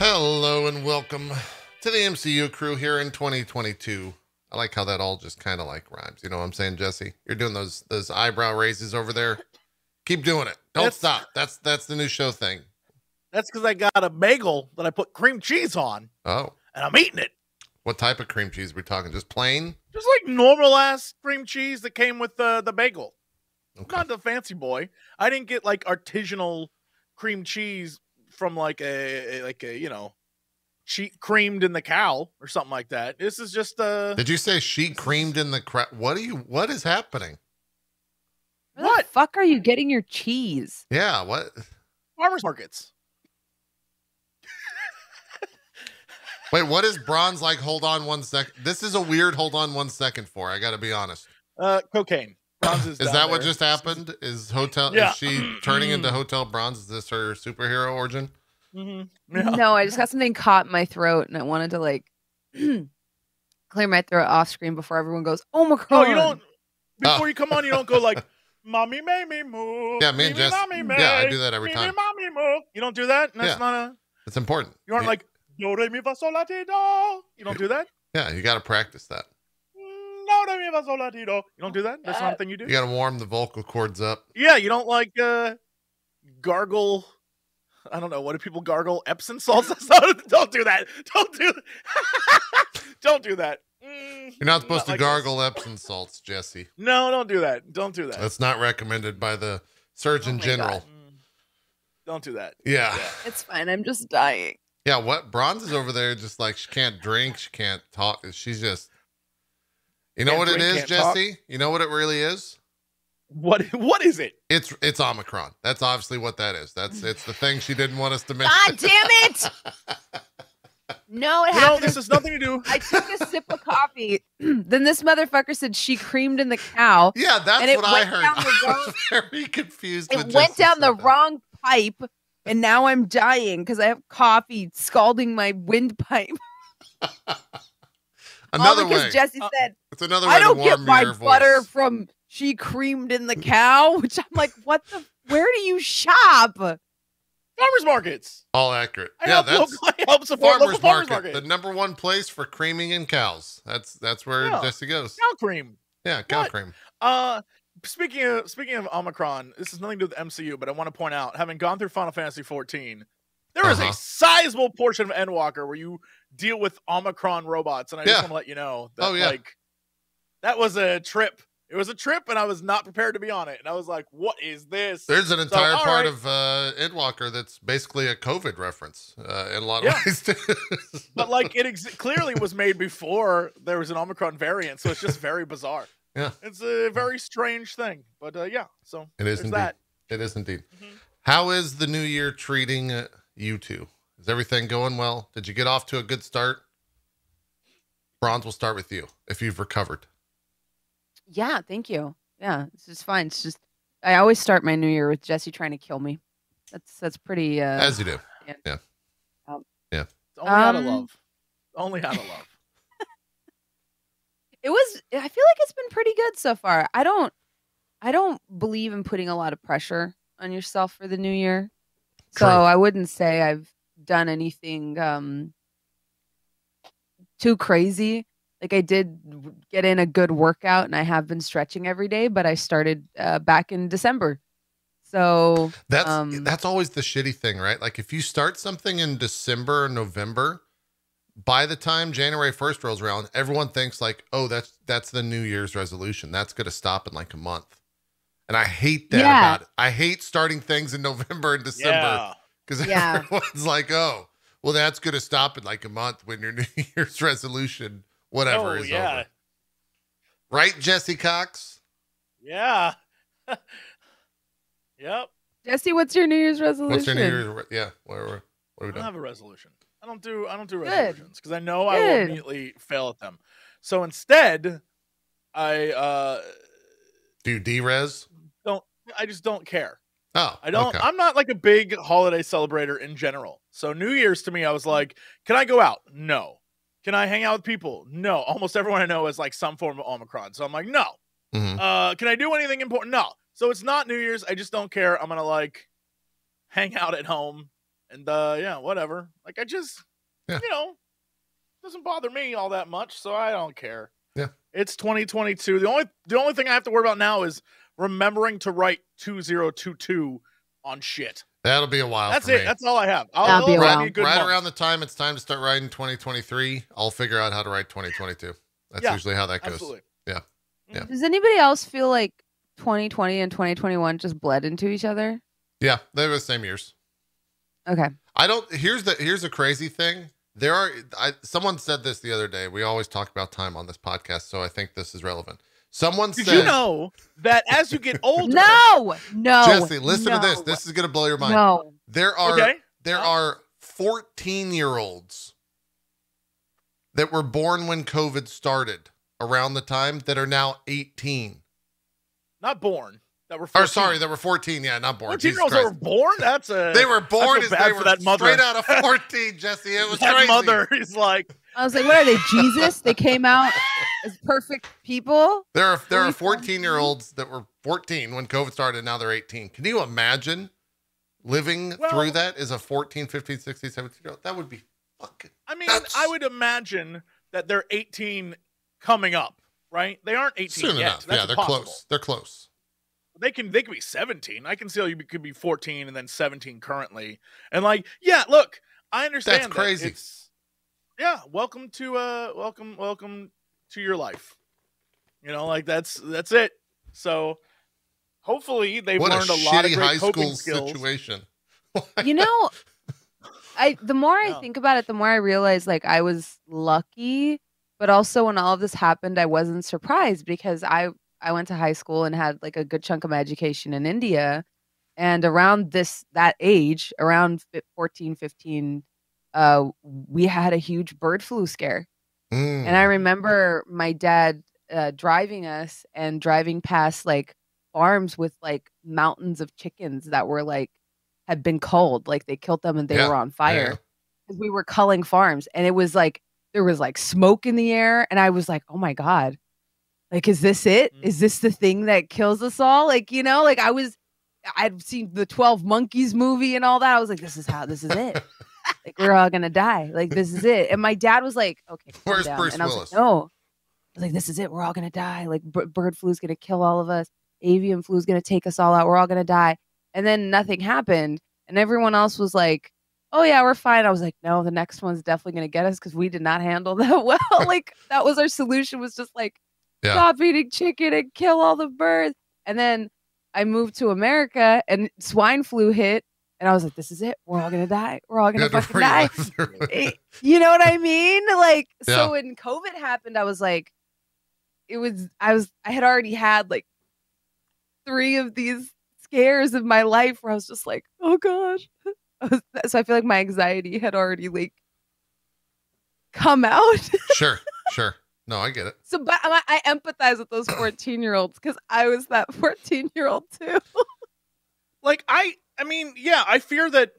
Hello and welcome to the MCU Crew here in 2022. I like how that all just kind of like rhymes. You know what I'm saying, Jesse? You're doing those eyebrow raises over there. Keep doing it. Don't stop. That's the new show thing. That's because I got a bagel that I put cream cheese on. Oh. And I'm eating it. What type of cream cheese are we talking? Just plain? Just like normal ass cream cheese that came with the bagel. Okay. Not the fancy boy. I didn't get like artisanal cream cheese from like a you know, sheet creamed in the cow or something like that. This is just Did you say sheet creamed in the what is happening? Where the fuck are you getting your cheese? Yeah, what? Farmers markets. Wait, what is Bronze like? Hold on 1 second. This is a weird hold on 1 second for. I got to be honest. Cocaine. Bronze is that what just happened? Is she turning into Hotel Bronze? Is this her superhero origin? Mm-hmm. Yeah. No, I just got something caught in my throat and I wanted to like clear my throat off screen before everyone goes, Omicron. Oh, you don't, before you come on, you don't go like, Mommy made me move. Yeah, me and Jess. Yeah, I do that every time. Mommy move. You don't do that? That's not a. It's important. You aren't like, do, re, mi, fa, sol, la, ti, do. You don't do that? Yeah, you got to practice that. Do, re, mi, fa, sol, la, ti, do. You don't do that? That's not something you do? You got to warm the vocal cords up. Yeah, you don't like gargle. I don't know. What do people gargle? Epsom salts? Don't do that. Don't do Don't do that. You're not supposed to gargle Epsom salts, Jesse. No, don't do that. Don't do that. That's not recommended by the Surgeon General. Don't do that. Yeah. It's fine. I'm just dying. Yeah, what? Bronze is over there just like she can't drink. She can't talk. She's just... You know what it is, Jesse? You know what it really is? What is it? It's Omicron. That's obviously what that is. It's the thing she didn't want us to mention. God damn it! No, it happened. This has nothing to do. I took a sip of coffee. Then this motherfucker said she creamed in the cow. Yeah, that's what I heard. I was very confused. It went down the wrong pipe, and now I'm dying because I have coffee scalding my windpipe. Another way. Because Jesse said, it's another way I don't to warm get my your butter voice. from she creamed in the cow, which I'm like, where do you shop? Farmers markets. All accurate. I help support local farmers market. The number one place for creaming in cows. That's where Jesse goes. Cow cream. Yeah, cow cream. Speaking of Omicron, this has nothing to do with the MCU, but I want to point out, having gone through Final Fantasy 14, there is a sizable portion of Endwalker where you deal with Omicron robots, and I just want to let you know that that was a trip. It was a trip, and I was not prepared to be on it. And I was like, what is this? There's an entire part of Endwalker that's basically a COVID reference in a lot of ways, too. But, like, it clearly was made before there was an Omicron variant, so it's just very bizarre. Yeah. It's a very strange thing. But, so it is indeed. That. It is indeed. Mm-hmm. How is the new year treating you two? Is everything going well? Did you get off to a good start? Bronze, will start with you if you've recovered. Yeah, thank you. Yeah, it's just fine. It's just I always start my new year with Jesse trying to kill me. That's pretty. As you do. Yeah. Yeah. It's only out of love. Only out of love. I feel like it's been pretty good so far. I don't believe in putting a lot of pressure on yourself for the new year. So I wouldn't say I've done anything too crazy. Like I did get in a good workout and I have been stretching every day, but I started back in December. So that's always the shitty thing, right? Like if you start something in December or November, by the time January 1st rolls around, everyone thinks like, oh, that's the New Year's resolution. That's going to stop in like a month. And I hate that about it. I hate starting things in November and December because everyone's like, oh, well, that's going to stop in like a month when your New Year's resolution whatever is over. Right, Jesse Cox? Yeah. Yep. Jesse, what's your New Year's resolution? What's your New Year's? Yeah. What are we doing? I don't have a resolution. I don't do resolutions because I know I will immediately fail at them. So instead, I do D-res? I just don't care. Oh, I don't. Okay. I'm not like a big holiday celebrator in general. So New Year's to me, I was like, can I go out? No. Can I hang out with people? No. Almost everyone I know is like some form of Omicron. So I'm like, no. Mm-hmm. Can I do anything important? No. So it's not New Year's. I just don't care. I'm going to like hang out at home And yeah, whatever. Like I just, doesn't bother me all that much, so I don't care. Yeah. It's 2022. The only thing I have to worry about now is remembering to write 2022 on shit. That'll be a while. That's for it. me. That's all I have. That'll be a while. Right around the time it's time to start writing 2023, I'll figure out how to write 2022. That's usually how that goes. Absolutely. Yeah. Yeah. Does anybody else feel like 2020 and 2021 just bled into each other? Yeah, they were the same years. Okay. Here's the crazy thing. Someone said this the other day. We always talk about time on this podcast, so I think this is relevant. Someone said, did you know that as you get older? No. Jesse, listen to this. This is going to blow your mind. No. There are 14-year-olds that were born when COVID started around the time that are now 18. Not born. That were 14. Or sorry, that were 14. Yeah, not born. 14-year-olds that were born? They were born as they were that mother. straight out of 14, Jesse. It was that crazy. mother is like... I was like, what are they, Jesus? They came out as perfect people? There are 14-year-olds that were 14 when COVID started, and now they're 18. Can you imagine living through that as a 14, 15, 16, 17-year-old? That would be fucking nuts. I would imagine that they're 18 coming up, right? They aren't 18 soon yet. enough. That's they're impossible. close. They're close. They can be 17. I can see how you could be 14 and then 17 currently. And like, yeah, look, I understand. That's crazy. Welcome to your life. Like that's it. So hopefully they've learned a lot of great coping skills. Situation. The more I think about it, the more I realize like I was lucky, but also when all of this happened, I wasn't surprised because I went to high school and had like a good chunk of my education in India. And around that age, around 14, 15, we had a huge bird flu scare. And I remember my dad driving us and driving past like farms with like mountains of chickens that were like had been culled, like they killed them and they were on fire because we were culling farms. And it was like there was like smoke in the air, and I was like, oh my god, like is this it? Is this the thing that kills us all? Like like I'd seen the 12 Monkeys movie and all that. I was like, this is it. Like we're all gonna die. Like this is it. And my dad was like, okay, where's down. Bruce And I was Willis? like, no. I was like, this is it. We're all gonna die. Like bird flu is gonna kill all of us. Avian flu is gonna take us all out. We're all gonna die. And then nothing happened. And everyone else was like, oh yeah, we're fine. I was like, no, the next one's definitely gonna get us because we did not handle that well. Like that was our solution, was just like stop eating chicken and kill all the birds. And then I moved to America and swine flu hit. And I was like, this is it. We're all going to die. We're all going to fucking die. You know what I mean? Like, so when COVID happened, I was like, I had already had like 3 of these scares in my life where I was just like, oh gosh. So I feel like my anxiety had already like come out. Sure. No, I get it. So, but I empathize with those 14-year-olds because I was that 14-year-old too. Like, I mean, yeah, I fear that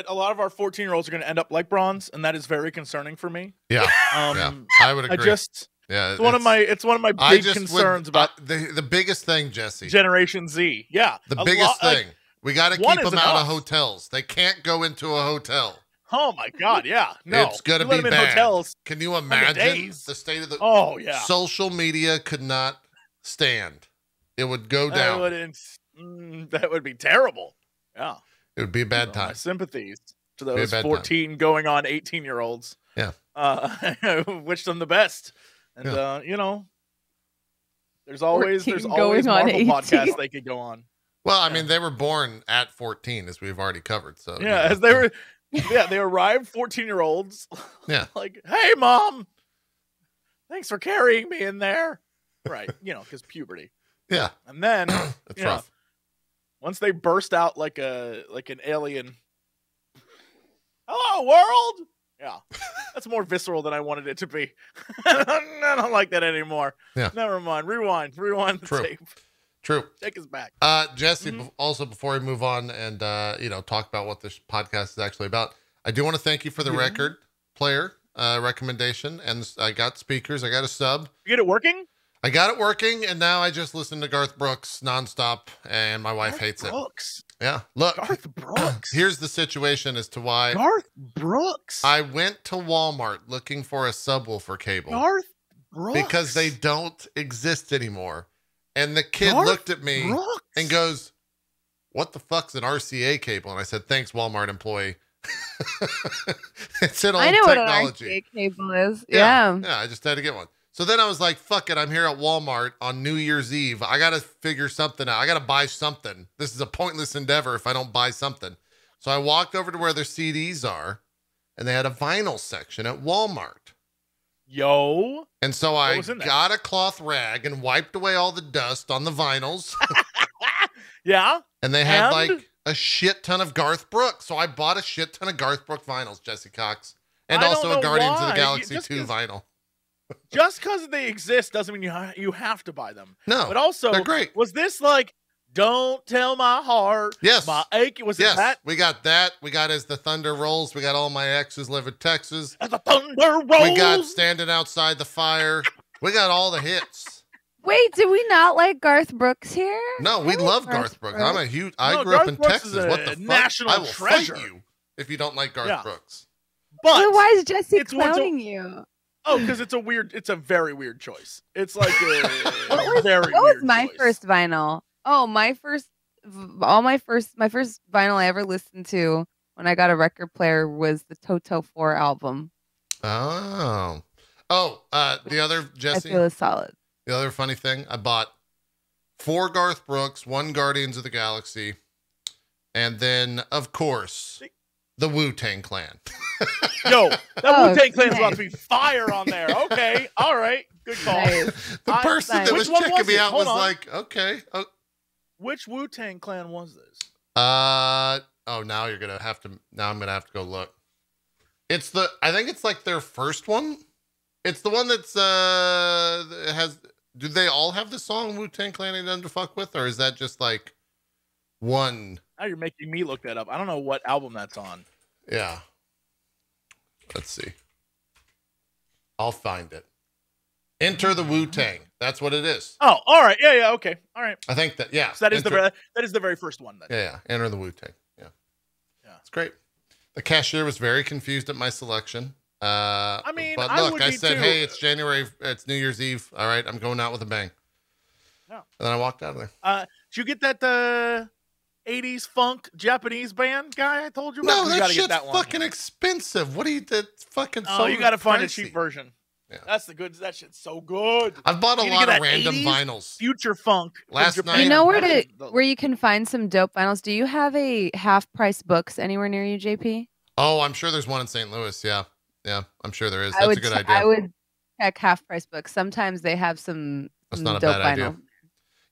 a lot of our 14-year-olds are going to end up like Bronze, and that is very concerning for me. Yeah, I would agree. It's one of my big concerns about the biggest thing, Jesse. Generation Z. Yeah, the biggest thing. We got to keep them out of hotels. They can't go into a hotel. Oh my god, yeah, no, it's gonna be bad. Hotels, can you imagine the state of the? Oh yeah, social media could not stand. It would go down. That would be terrible. Yeah. It would be a bad time. My sympathies to those 14 going on 18-year-olds. Yeah. I wish them the best. And, there's always Marvel podcasts they could go on. Well, I mean, they were born at 14, as we've already covered. So yeah, as they were, they arrived 14-year-olds. Yeah. Like, hey, Mom, thanks for carrying me in there. Right. Because puberty. Yeah. And then it's rough. Once they burst out like an alien, hello world. Yeah, that's more visceral than I wanted it to be. I don't like that anymore. Yeah. Never mind. Rewind the tape. True. Take us back. Jesse, also before we move on and talk about what this podcast is actually about, I do want to thank you for the record player recommendation. And I got speakers. I got a sub. You get it working? I got it working, and now I just listen to Garth Brooks nonstop, and my wife hates it. Yeah. Look, Garth Brooks. here's the situation as to why Garth Brooks. I went to Walmart looking for a subwoofer cable. Garth Brooks. Because they don't exist anymore. And the kid Garth looked at me Brooks. and goes, "What the fuck's an RCA cable?" And I said, "Thanks, Walmart employee." It's an old I know technology. what an RCA cable is. Yeah, Yeah. I just had to get one. So then I was like, fuck it. I'm here at Walmart on New Year's Eve. I got to figure something out. I got to buy something. This is a pointless endeavor if I don't buy something. So I walked over to where their CDs are, and they had a vinyl section at Walmart. Yo. And so I was in there? got a cloth rag and wiped away all the dust on the vinyls. Yeah. And they had And? like a shit ton of Garth Brooks. So I bought a shit ton of Garth Brooks vinyls, Jesse Cox. And I also don't a know Guardians of why. the Galaxy Just 2 vinyl. Just because they exist doesn't mean you have to buy them. No, But also, they're great. was this like, "Don't tell my heart"? Yes. My ache. Was it Yes, that? we got that. We got As the Thunder Rolls. We got All My Exes Live in Texas. As the thunder rolls. We got Standing Outside the Fire. We got all the hits. Wait, did we not like Garth Brooks here? No, we I like love Garth Brooks. I'm a huge. I No, grew up Garth in Brooks Texas. is a What the fuck? national I will treasure. fight you if you don't like Garth Yeah. Brooks. But Then why is Jesse it's what's a- clowning you? oh, because it's a very weird choice. It's like a What very was weird my choice. first vinyl? Oh, my first vinyl I ever listened to when I got a record player was the Toto 4 album. Oh, the other I Jesse. feel it's solid. The other funny thing, I bought 4 Garth Brooks, 1 Guardians of the Galaxy, and then of course the Wu-Tang Clan. Yo, that Oh, Wu-Tang Clan's nice. about to be fire on there. Okay, all right, good call. Nice. The person that was Which one checking was me it? out Hold was on. like, okay. Which Wu-Tang Clan was this? Now I'm gonna have to go look. I think it's like their first one. It's the one that's do they all have the song Wu-Tang Clan Ain't Nothing to Fuck With, or is that just like one? Now you're making me look that up. I don't know what album that's on. Yeah. Let's see. I'll find it. Enter the Wu-Tang. That's what it is. Oh, all right, yeah, okay, all right. I think that, yeah. So that is Enter- the very first one then. Yeah. Enter the Wu-Tang. Yeah. Yeah. It's great. The cashier was very confused at my selection. I mean, but I look, would I be said, too. hey, it's New Year's Eve. All right, I'm going out with a bang. Yeah. And then I walked out of there. Did you get that 80s funk Japanese band guy I told you about? No, You that gotta shit's get that one. fucking expensive. What do you, that's fucking Oh, so you got to find a pricey. cheap version. Yeah. That's the good. That shit's so good. I've bought a You lot get of that random 80s vinyls. Future funk. from Last Japan. night- You know That's where you can find some dope vinyls? Do you have a half price books anywhere near you, JP? Oh, I'm sure there's one in St. Louis. Yeah. Yeah, I'm sure there is. I That's would a good che- idea. I would check half price books. Sometimes they have some That's some not a dope bad idea. vinyl.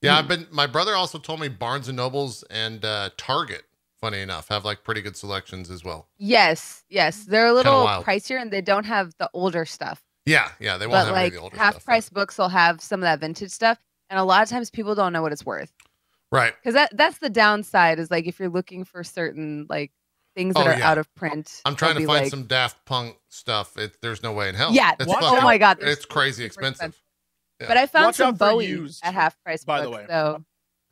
Yeah, my brother also told me Barnes and Nobles and Target, funny enough, have like pretty good selections as well. Yes. They're a little wild. pricier and they don't have the older stuff. Yeah, they won't But have any like of the older half stuff. price books will have some of that vintage stuff. And a lot of times people don't know what it's worth. Right. Because that's the downside is like if you're looking for certain like things that Oh, are yeah. out of print. I'm trying they'll to be find like, some Daft Punk stuff. There's no way in hell. Yeah. It's Watch Oh fucking- my God. they're It's crazy super expensive. Yeah. But I found Watch some out for Bowie used, at half price by books. the way. So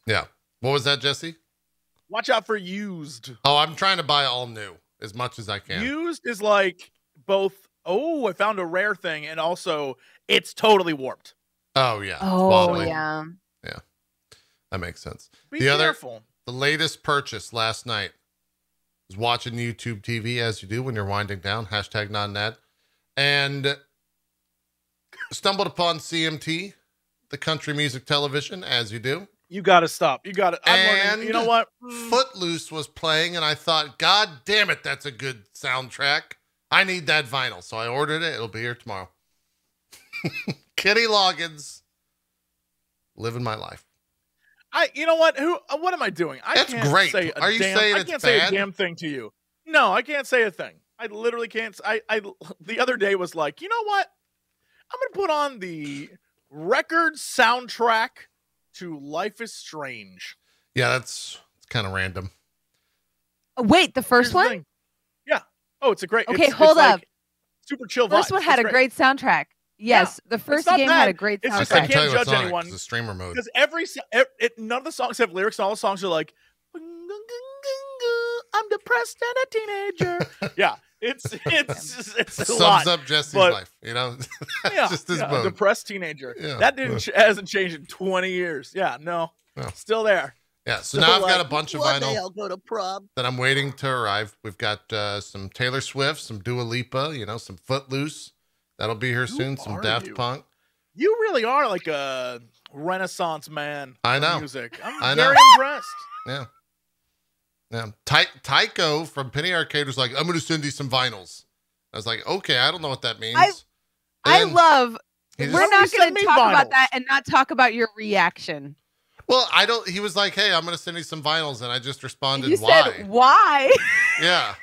Yeah. What was that, Jesse? Watch out for used. Oh, I'm trying to buy all new as much as I can. Used is like both. Oh, I found a rare thing, and also it's totally warped. Oh, yeah. It's oh wobbly. yeah. That makes sense. Be The other- careful. The latest purchase last night was watching YouTube TV as you do when you're winding down. Hashtag not an ad. And stumbled upon CMT, the country music television, as you do. You got to stop. You got to. And You know what? Footloose was playing, and I thought, God damn it, that's a good soundtrack. I need that vinyl. So I ordered it. It'll be here tomorrow. Kenny Loggins, living my life. You know what? What am I doing? I That's can't great. Say a Are you damn, saying I it's can't say bad? a damn thing to you. No, I can't say a thing. I literally can't. I the other day was like, you know what? I'm gonna put on the record soundtrack to Life is Strange. Yeah, it's kind of random. Oh, wait, the first Here's the one? thing. Yeah. Oh, it's a great. Okay, it's hold like up. Super chill. First vibes. one had It's a great soundtrack. Yes, the first not game bad. had a great It's I just I soundtrack. couldn't tell can't you what judge song anyone. because the streamer mode. Because none of the songs have lyrics, and all the songs are like, I'm depressed and a teenager. Yeah, it's a Sums lot. up Jesse's but- life, you know. Yeah, Just his yeah, mode. depressed teenager. Yeah. That hasn't changed in 20 years. Yeah, no, still there. Yeah, so So, now I've like, got a bunch of One day vinyl I'll go to prom. that I'm waiting to arrive. We've got some Taylor Swift, some Dua Lipa, you know, some Footloose. That'll be here soon. Some are Daft you? Punk. You really are like a Renaissance man. I of know. Music. I I'm know. very impressed. Yeah. Yeah. Tycho from Penny Arcade was like, I'm going to send you some vinyls. I was like, okay, I don't know what that means. I And love. he We're just- not Send going me to talk about vinyls. that and not talk about your reaction. Well, he was like, hey, I'm going to send you some vinyls. And I just responded, You why? said why? Yeah.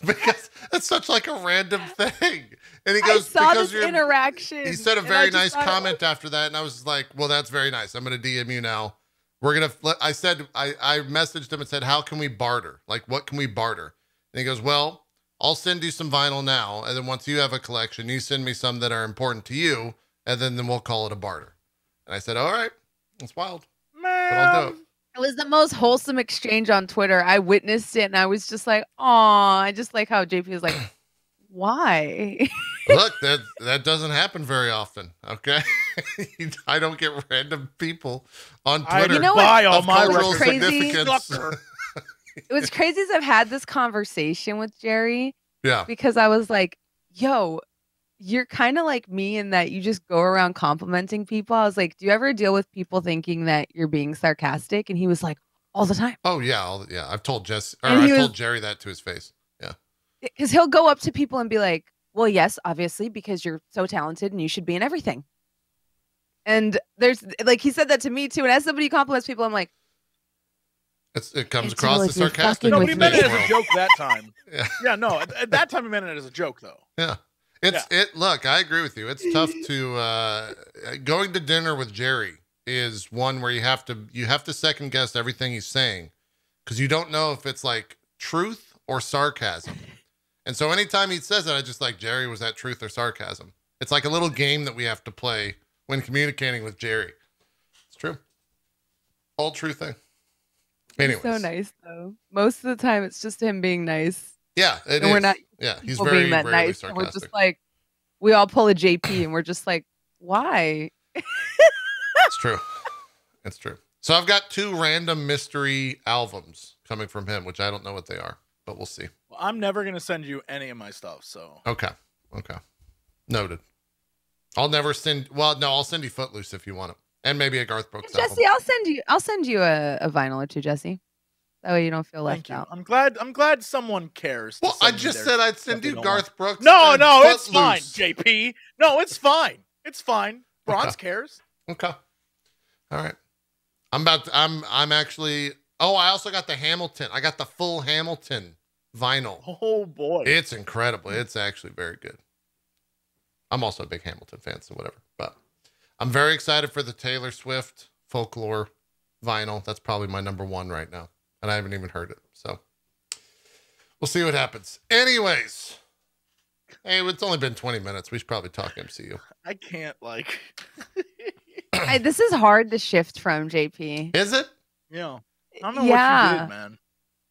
Because it's such like a random thing. And he I goes, saw because this you're, interaction. he said a and very I just nice thought it comment after that. And I was like, well, that's very nice. I'm going to DM you now. We're going to, I said, I messaged him and said, how can we barter? Like, what can we barter? And he goes, well, I'll send you some vinyl now. And then once you have a collection, you send me some that are important to you. And then we'll call it a barter. And I said, all right, it's wild, but I'll do it. It was the most wholesome exchange on Twitter. I witnessed it and I was just like, "Aw!" I just like how JP was like, "Why?" Look, that doesn't happen very often. Okay. I don't get random people on Twitter. I You know what? buy all of my cultural records. crazy? significance. It was crazy as I've had this conversation with Jerry Yeah. because I was like, "Yo, you're kind of like me in that you just go around complimenting people." I was like, "Do you ever deal with people thinking that you're being sarcastic?" And he was like, "All the time." Oh yeah. Yeah. I've told And he I've told was- Jerry that to his face. Yeah. Because he'll go up to people and be like, "Well, yes, obviously, because you're so talented and you should be in everything." And there's like he said that to me too. And as somebody who compliments people, I'm like, It comes It's across like as you're sarcastic. fucking No, with but he me. meant it as World. a joke that time. Yeah. Yeah, no, at that time he meant it as a joke though. Yeah. Look, I agree with you. It's tough to going to dinner with Jerry is one where you have to second guess everything he's saying because you don't know if it's like truth or sarcasm. And so anytime he says that, I just like, Jerry, was that truth or sarcasm? It's like a little game that we have to play when communicating with Jerry. It's true. All true thing. Anyways. so nice though. Most of the time, it's just him being nice. Yeah, it And we're is. not Yeah, he's People very being that rarely nice. And we're sarcastic. just like, we all pull a JP and we're just like, why? It's true. It's true. So I've got 2 random mystery albums coming from him, which I don't know what they are, but we'll see. Well, I'm never gonna send you any of my stuff, so Okay. Noted. I'll send you Footloose if you want it. And maybe a Garth Brooks Jesse, album. I'll send you a vinyl or two, Jesse. That way you don't feel thank left you. out. I'm glad someone cares. to Well, I send me just their said I'd stuff send they you don't Garth want. Brooks. No, and no, it's fine, Footloose. JP. No, it's fine. It's fine. Bronze cares. Okay. All right. I'm actually, I also got the Hamilton. I got the full Hamilton vinyl. Oh boy. It's incredible. It's actually very good. I'm also a big Hamilton fan, so whatever. But I'm very excited for the Taylor Swift Folklore vinyl. That's probably my number 1 right now. And I haven't even heard it. So we'll see what happens. Anyways. Hey, it's only been 20 minutes. We should probably talk MCU. I can't like This is hard to shift from JP. Is it? I don't know what Yeah. you did, man.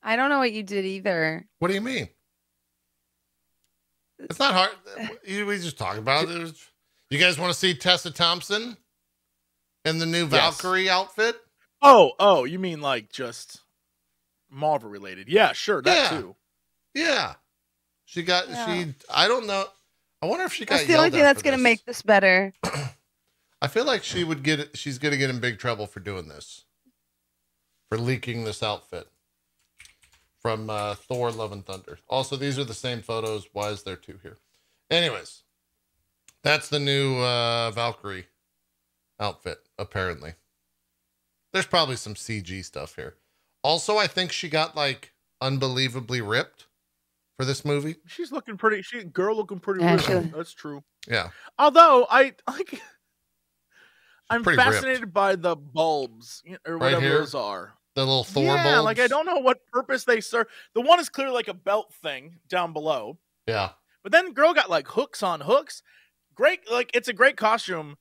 I don't know what you did either. What do you mean? It's not hard. We just talk about it. You guys want to see Tessa Thompson in the new Valkyrie outfit? Oh, you mean like just Marvel related? Yeah, sure, that Yeah. too. Yeah. I don't know. I wonder if she got That's the only yelled thing at that's for going to this. make this better. I feel like she's going to get in big trouble for doing this. For leaking this outfit from Thor Love and Thunder. Also, these are the same photos. Why is there 2 here? Anyways, that's the new Valkyrie outfit, apparently. There's probably some CG stuff here. Also, I think she got like unbelievably ripped for this movie. She's looking pretty. Girl looking pretty. Yeah, ripped. she- That's true. Yeah. Although I'm pretty fascinated ripped. by the bulbs or Right whatever here? those are. The little Thor yeah, bulbs. like I don't know what purpose they serve. The one is clearly like a belt thing down below, Yeah. but then girl got like hooks on hooks. Great, like it's a great costume,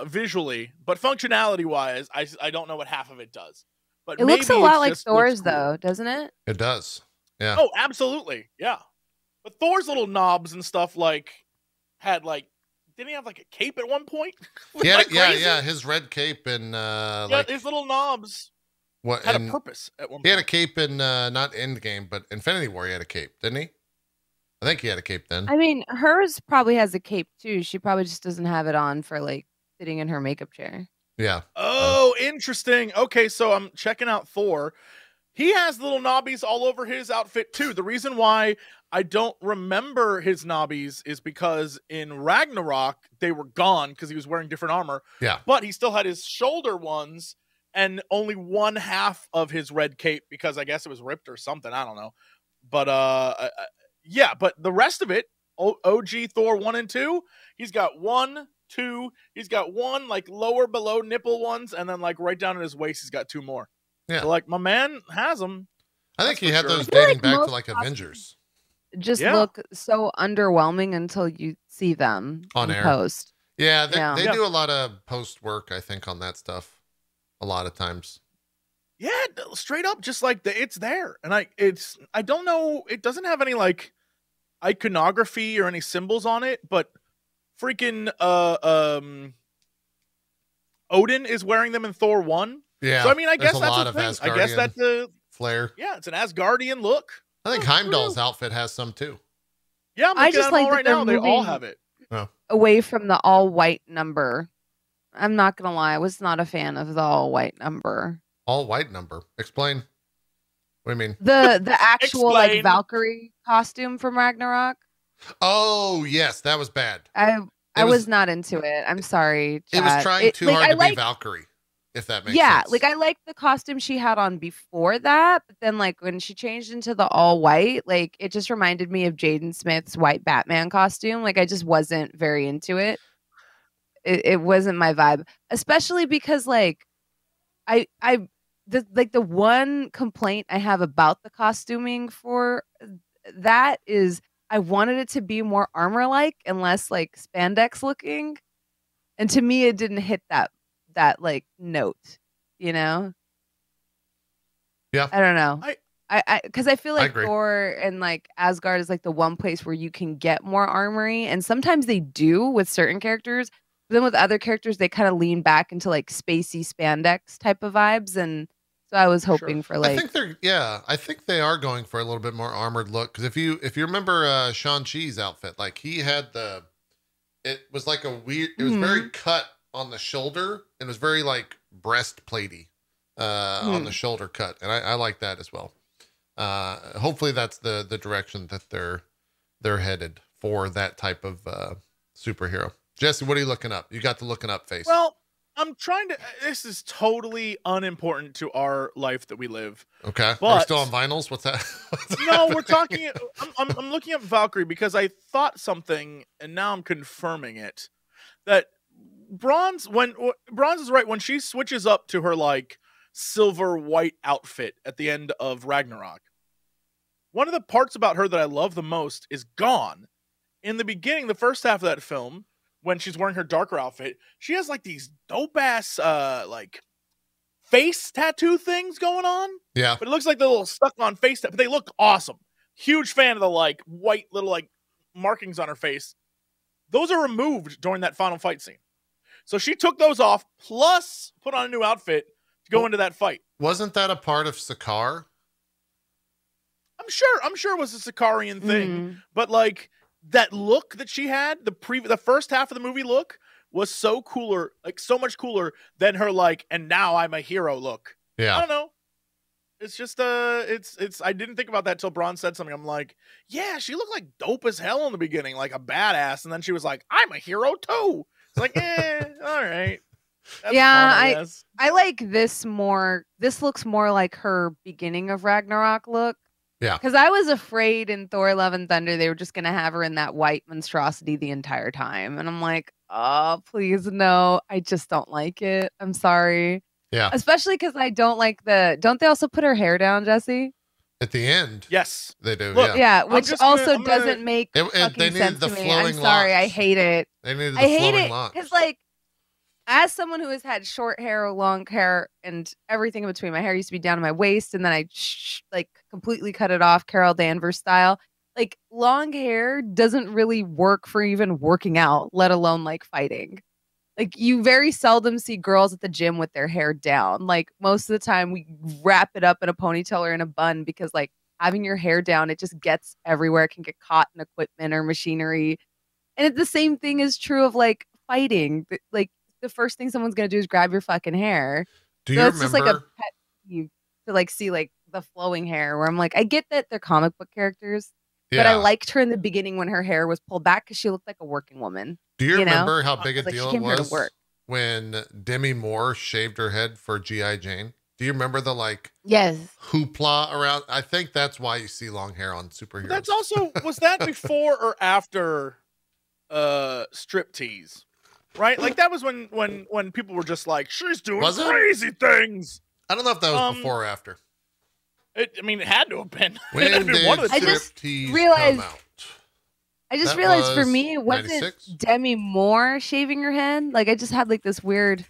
visually, but functionality wise, I don't know what half of it does. But It looks a maybe lot it's like just looks Thor's, cool. though, doesn't it? It does. Yeah. Oh, absolutely. Yeah. But Thor's little knobs and stuff like had like didn't he have like a cape at one point? Yeah, Like crazy? yeah. His red cape and Yeah, like his little knobs what had and a purpose at one he had a point. cape in not Endgame, but Infinity War. He had a cape, didn't he? I think he had a cape then. I mean, hers probably has a cape too. She probably just doesn't have it on for like sitting in her makeup chair. Yeah. Oh, interesting. Okay, so I'm checking out Thor. He has little knobbies all over his outfit too. The reason why I don't remember his knobbies is because in Ragnarok they were gone because he was wearing different armor. Yeah. But he still had his shoulder ones and only one half of his red cape because I guess it was ripped or something. I don't know. But yeah, but the rest of it, OG Thor 1 and 2, he's got 1, 2, he's got one like lower below nipple ones, and then like right down at his waist, he's got 2 more. Yeah. So like my man has them. I think That's he for had sure. those I feel dating like back to most like costumes Avengers. Just Yeah. look so underwhelming until you see them On in air. post. Yeah, Yeah. they Yeah. do a lot of post work, I think, on that stuff. A lot of times. Yeah, straight up, just like it's there, and I don't know, it doesn't have any like iconography or any symbols on it, but freaking Odin is wearing them in Thor 1. Yeah. So I mean, I there's guess a that's lot a of thing. I guess Asgardian that's the flair. yeah, it's an Asgardian look. I think Oh, Heimdall's true. outfit has some too. Yeah, I'm I looking just at them like all that right they're now. They all moving- have it. Away from the all white number. I'm not gonna lie, I was not a fan of the all white number. All white number. Explain. What do you mean? The actual like Explain. Valkyrie costume from Ragnarok. Oh, yes, that was bad. I was- was not into it. I'm sorry. It was Chad. trying too like, hard I to like, be Valkyrie, if that makes yeah, sense. like I liked the costume she had on before that, but then like when she changed into the all white, like it just reminded me of Jaden Smith's white Batman costume. Like I just wasn't very into it. It wasn't my vibe, especially because like the one complaint I have about the costuming for that is I wanted it to be more armor like and less like spandex looking. And to me it didn't hit that like note, you know? Yeah. I don't know. I because I feel I like agree. Thor and like Asgard is like the one place where you can get more armory, and sometimes they do with certain characters, but then with other characters they kind of lean back into like spacey spandex type of vibes, and so I was hoping for I like think they are going for a little bit more armored look. Because if you remember Shang-Chi's outfit, like he had it was like a weird, it was very cut on the shoulder and it was very like breastplate-y on the shoulder cut. And I like that as well. Hopefully that's the direction that they're headed for that type of superhero. Jesse, what are you looking up? You got the looking up face. Well, I'm trying to. This is totally unimportant to our life that we live. Okay. Are we But- still on vinyls? What's that? What's No, happening? we're talking. I'm looking up Valkyrie because I thought something, and now I'm confirming it. That Bronze is right when she switches up to her like silver white outfit at the end of Ragnarok. One of the parts about her that I love the most is gone. In the beginning, the first half of that film, when she's wearing her darker outfit, she has like these dope ass like face tattoo things going on. Yeah. But it looks like the little stuck on face but they look awesome. Huge fan of the like white little like markings on her face. Those are removed during that final fight scene. So she took those off, plus put on a new outfit to go into that fight. Wasn't that a part of Sakaar? I'm sure it was a Sicarian thing, Mhm. but like that look that she had, the first half of the movie look was so cooler, like so much cooler than her like, and now I'm a hero look. I Yeah. don't know. It's just it's I didn't think about that till Braun said something. I'm like, yeah, she looked like dope as hell in the beginning, like a badass, and then she was like, I'm a hero too. It's like, all right. That's Yeah, fun, I guess. I like this more. This looks more like her beginning of Ragnarok look. Yeah. Because I was afraid in Thor: Love and Thunder they were just gonna have her in that white monstrosity the entire time, and I'm like, oh, please no, I just don't like it. I'm sorry. Yeah. Especially because I don't like don't they also put her hair down, Jesse? At the end, Yes. they do. Look, yeah. Yeah, which just gonna- also I'm gonna- doesn't make They fucking needed sense the to me. I'm flowing sorry, I locks. hate it. They needed the I hate flowing it locks. because like as someone who has had short hair, long hair, and everything in between, my hair used to be down to my waist, and then I like completely cut it off, Carol Danvers style. Like long hair doesn't really work for even working out, let alone like fighting. Like you very seldom see girls at the gym with their hair down. Like most of the time we wrap it up in a ponytail or in a bun because like having your hair down, it just gets everywhere. It can get caught in equipment or machinery. And the same thing is true of like fighting. Like the first thing someone's going to do is grab your fucking hair. Do you it's remember? Just like a pet peeve to like see like the flowing hair where I'm like, I get that they're comic book characters, but I liked her in the beginning when her hair was pulled back because she looked like a working woman. Do you remember how big a like, deal it was when Demi Moore shaved her head for G.I. Jane? Do you remember the like hoopla around? I think that's why you see long hair on superheroes. That's also, was that before or after striptease? Right? Like that was when people were just like, she's doing crazy things. I don't know if that was before or after. I mean, it had to have been. When did striptease come out? I just realized for me, it wasn't 96? Demi Moore shaving her head. Like I just had like this weird,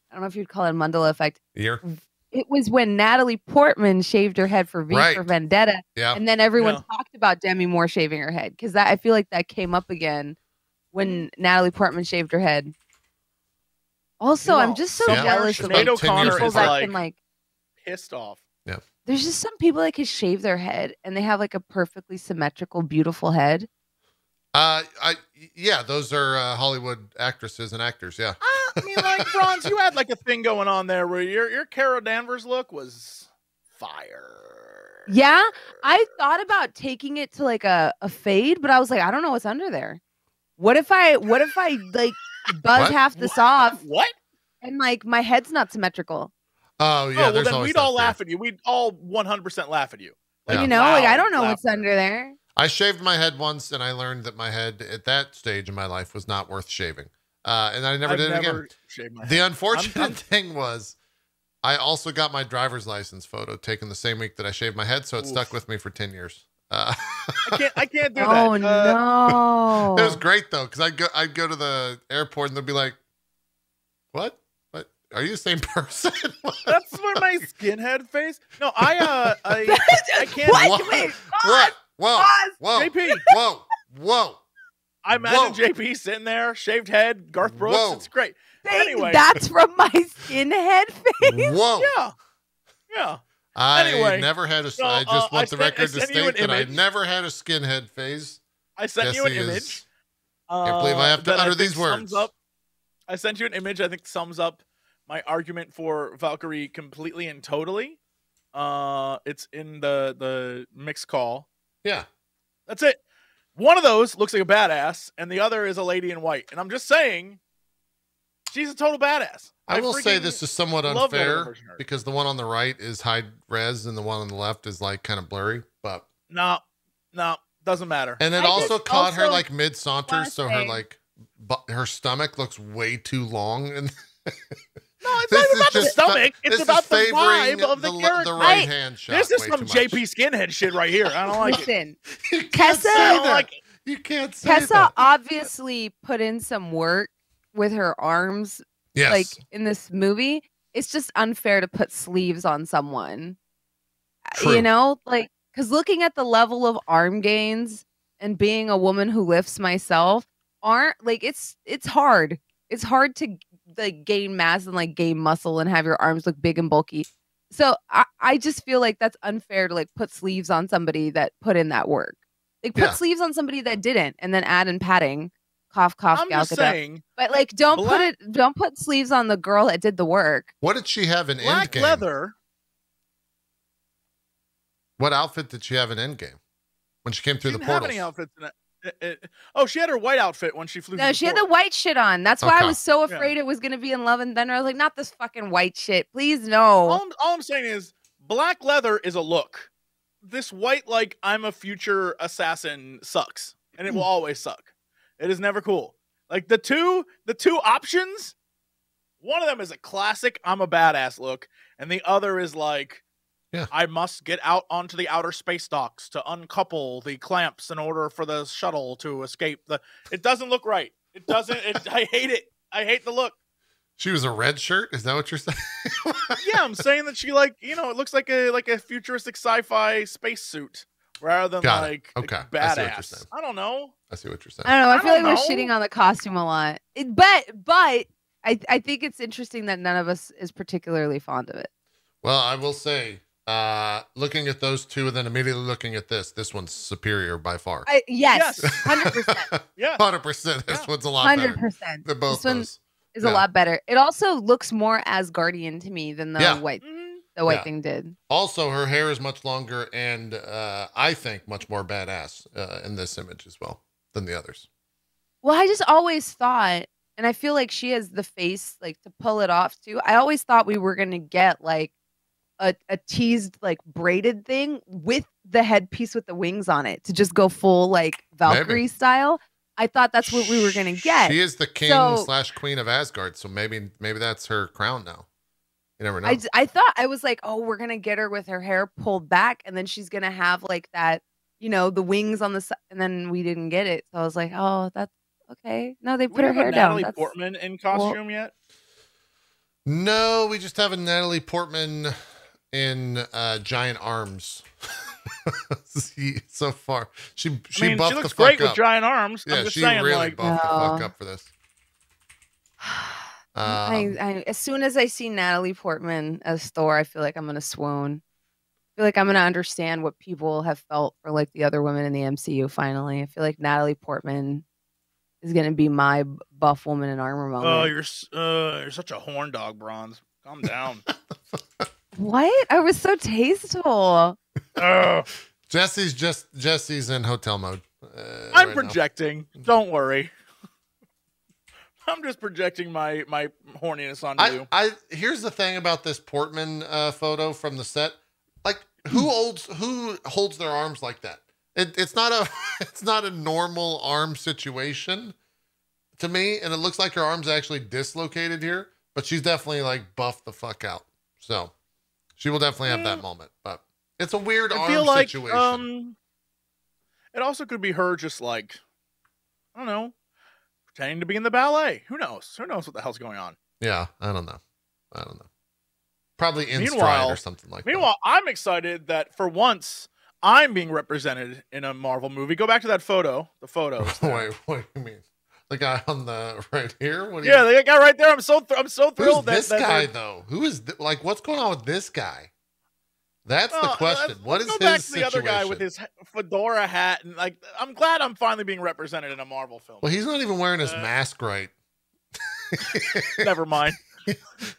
I don't know if you'd call it a Mandela effect. Year. It was when Natalie Portman shaved her head for V for Vendetta. Yeah. And then everyone talked about Demi Moore shaving her head. Because I feel like that came up again when Natalie Portman shaved her head. Also, I'm just so jealous of Sinead O'Connor is like pissed off. Yeah. There's just some people that can shave their head and they have like a perfectly symmetrical, beautiful head. Yeah, those are Hollywood actresses and actors. Yeah. I mean, like Bronze, you had like a thing going on there where your Carol Danvers look was fire. Yeah, I thought about taking it to like a fade, but I was like, I don't know what's under there. What if I like buzz half this off? What? And like my head's not symmetrical. Oh yeah. Well, then we'd all laugh at you. We'd all 100% laugh at you. Like, you know, like I don't know what's under there. I shaved my head once, and I learned that my head at that stage in my life was not worth shaving. And I never did it again. The unfortunate thing was, I also got my driver's license photo taken the same week that I shaved my head, so it stuck with me for 10 years. I can't do that. Oh no! It was great though, because I'd go to the airport and they'd be like, "What? What? Are you the same person?" That's for my skinhead face. No, I can't. What? Whoa! JP. Whoa! I imagine JP sitting there, shaved head, Garth Brooks. Whoa. It's great. Anyway, that's from my skinhead face. Whoa! Yeah. I never had a. I just want the record to state that I never had a skinhead phase. I sent you an image. Can't believe I have to utter these words. I sent you an image I think sums up my argument for Valkyrie completely and totally. It's in the mixed call. Yeah. That's it. One of those looks like a badass, and the other is a lady in white. And I'm just saying, she's a total badass. I will say this is somewhat unfair because the one on the right is high res and the one on the left is like kind of blurry, but no, doesn't matter. And it also caught her like mid saunter, so her like her stomach looks way too long. And no, it's not about the stomach. It's about the vibe of the character. The right hand shot. This is some JP skinhead shit right here. I don't like it. Tessa, you can't say that. Tessa obviously put in some work with her arms. Yes. Like in this movie, it's just unfair to put sleeves on someone. True. You know, like because looking at the level of arm gains and being a woman who lifts myself, it's hard. It's hard to like gain mass and like gain muscle and have your arms look big and bulky. So I just feel like that's unfair to like put sleeves on somebody that put in that work. Like put sleeves on somebody that didn't, and then add in padding. Cough, I'm just saying, but like, don't put sleeves on the girl that did the work. What did she have in Black Endgame? Leather. What outfit did she have in Endgame when she came through the portals? She didn't have any outfits in it. She had her white outfit when she flew. No, she had the white shit on. That's why I was so afraid it was going to be in Love and Thunder. I was like, not this fucking white shit, please, no. All I'm saying is, Black Leather is a look. This white, like I'm a future assassin, sucks, and it will always suck. It is never cool. Like the two options, one of them is a classic I'm a badass look, and the other is like, I must get out onto the outer space docks to uncouple the clamps in order for the shuttle to escape. It doesn't look right. It doesn't. I hate it. I hate the look. She was a red shirt. Is that what you're saying? Yeah, I'm saying that she it looks like a futuristic sci-fi spacesuit rather than Got like it. Okay. a I see what you're badass. saying. I don't know. I see what you're saying. I don't know. I feel like don't we're know. shitting on the costume a lot. But I think it's interesting that none of us is particularly fond of it. Well, I will say, looking at those two and then immediately looking at this one's superior by far. Yes, Yes. 100%. Yeah. 100%. This Yeah. one's a lot better 100%. than both This one those. is a lot better. It also looks more Asgardian to me than the Yeah. white Yeah. thing did. Also, her hair is much longer and I think much more badass in this image as well than the others. Well, I just always thought, and I feel like she has the face like to pull it off too. I always thought we were gonna get like a teased like braided thing with the headpiece with the wings on it to just go full like Valkyrie style. I thought that's what we were gonna get. She is the king/queen of Asgard, so maybe that's her crown now. You never know. I thought, I was like, oh, we're gonna get her with her hair pulled back, and then she's gonna have like that, the wings on the side, and then we didn't get it. So I was like, oh, that's okay. No, they put her hair down. Natalie Portman in costume yet? No, we just have a Natalie Portman in giant arms. So far, she buffed she looks the fuck great up with giant arms. Yeah, I'm just she saying, really like, buffed the fuck up for this. I as soon as I see Natalie Portman as Thor, I feel like I'm gonna swoon. I feel like I'm gonna understand what people have felt for like the other women in the MCU. Finally, I feel like Natalie Portman is gonna be my buff woman in armor moment. Oh, you're such a horn dog, Bronze. Calm down. What? I was so tasteful. Jesse's in hotel mode. I'm projecting. Don't worry. I'm just projecting my horniness onto you. Here's the thing about this Portman photo from the set. Like, who holds their arms like that? It's not a normal arm situation to me, and it looks like her arm's actually dislocated here, but she's definitely like buffed the fuck out. So she will definitely have that moment, but it's a weird arm situation. It also could be her just like, I don't know, pretending to be in the ballet. Who knows? Who knows what the hell's going on? Yeah, I don't know. Probably in stride or something like that. Meanwhile, I'm excited that for once I'm being represented in a Marvel movie. Go back to that photo. The photos. Wait, what do you mean? The guy on the right here? The guy right there. I'm so thrilled. Who's this guy though? Who is what's going on with this guy? That's the question. What is his back to situation? The other guy with his fedora hat and like, I'm glad I'm finally being represented in a Marvel film. Well, he's not even wearing his mask right. Never mind.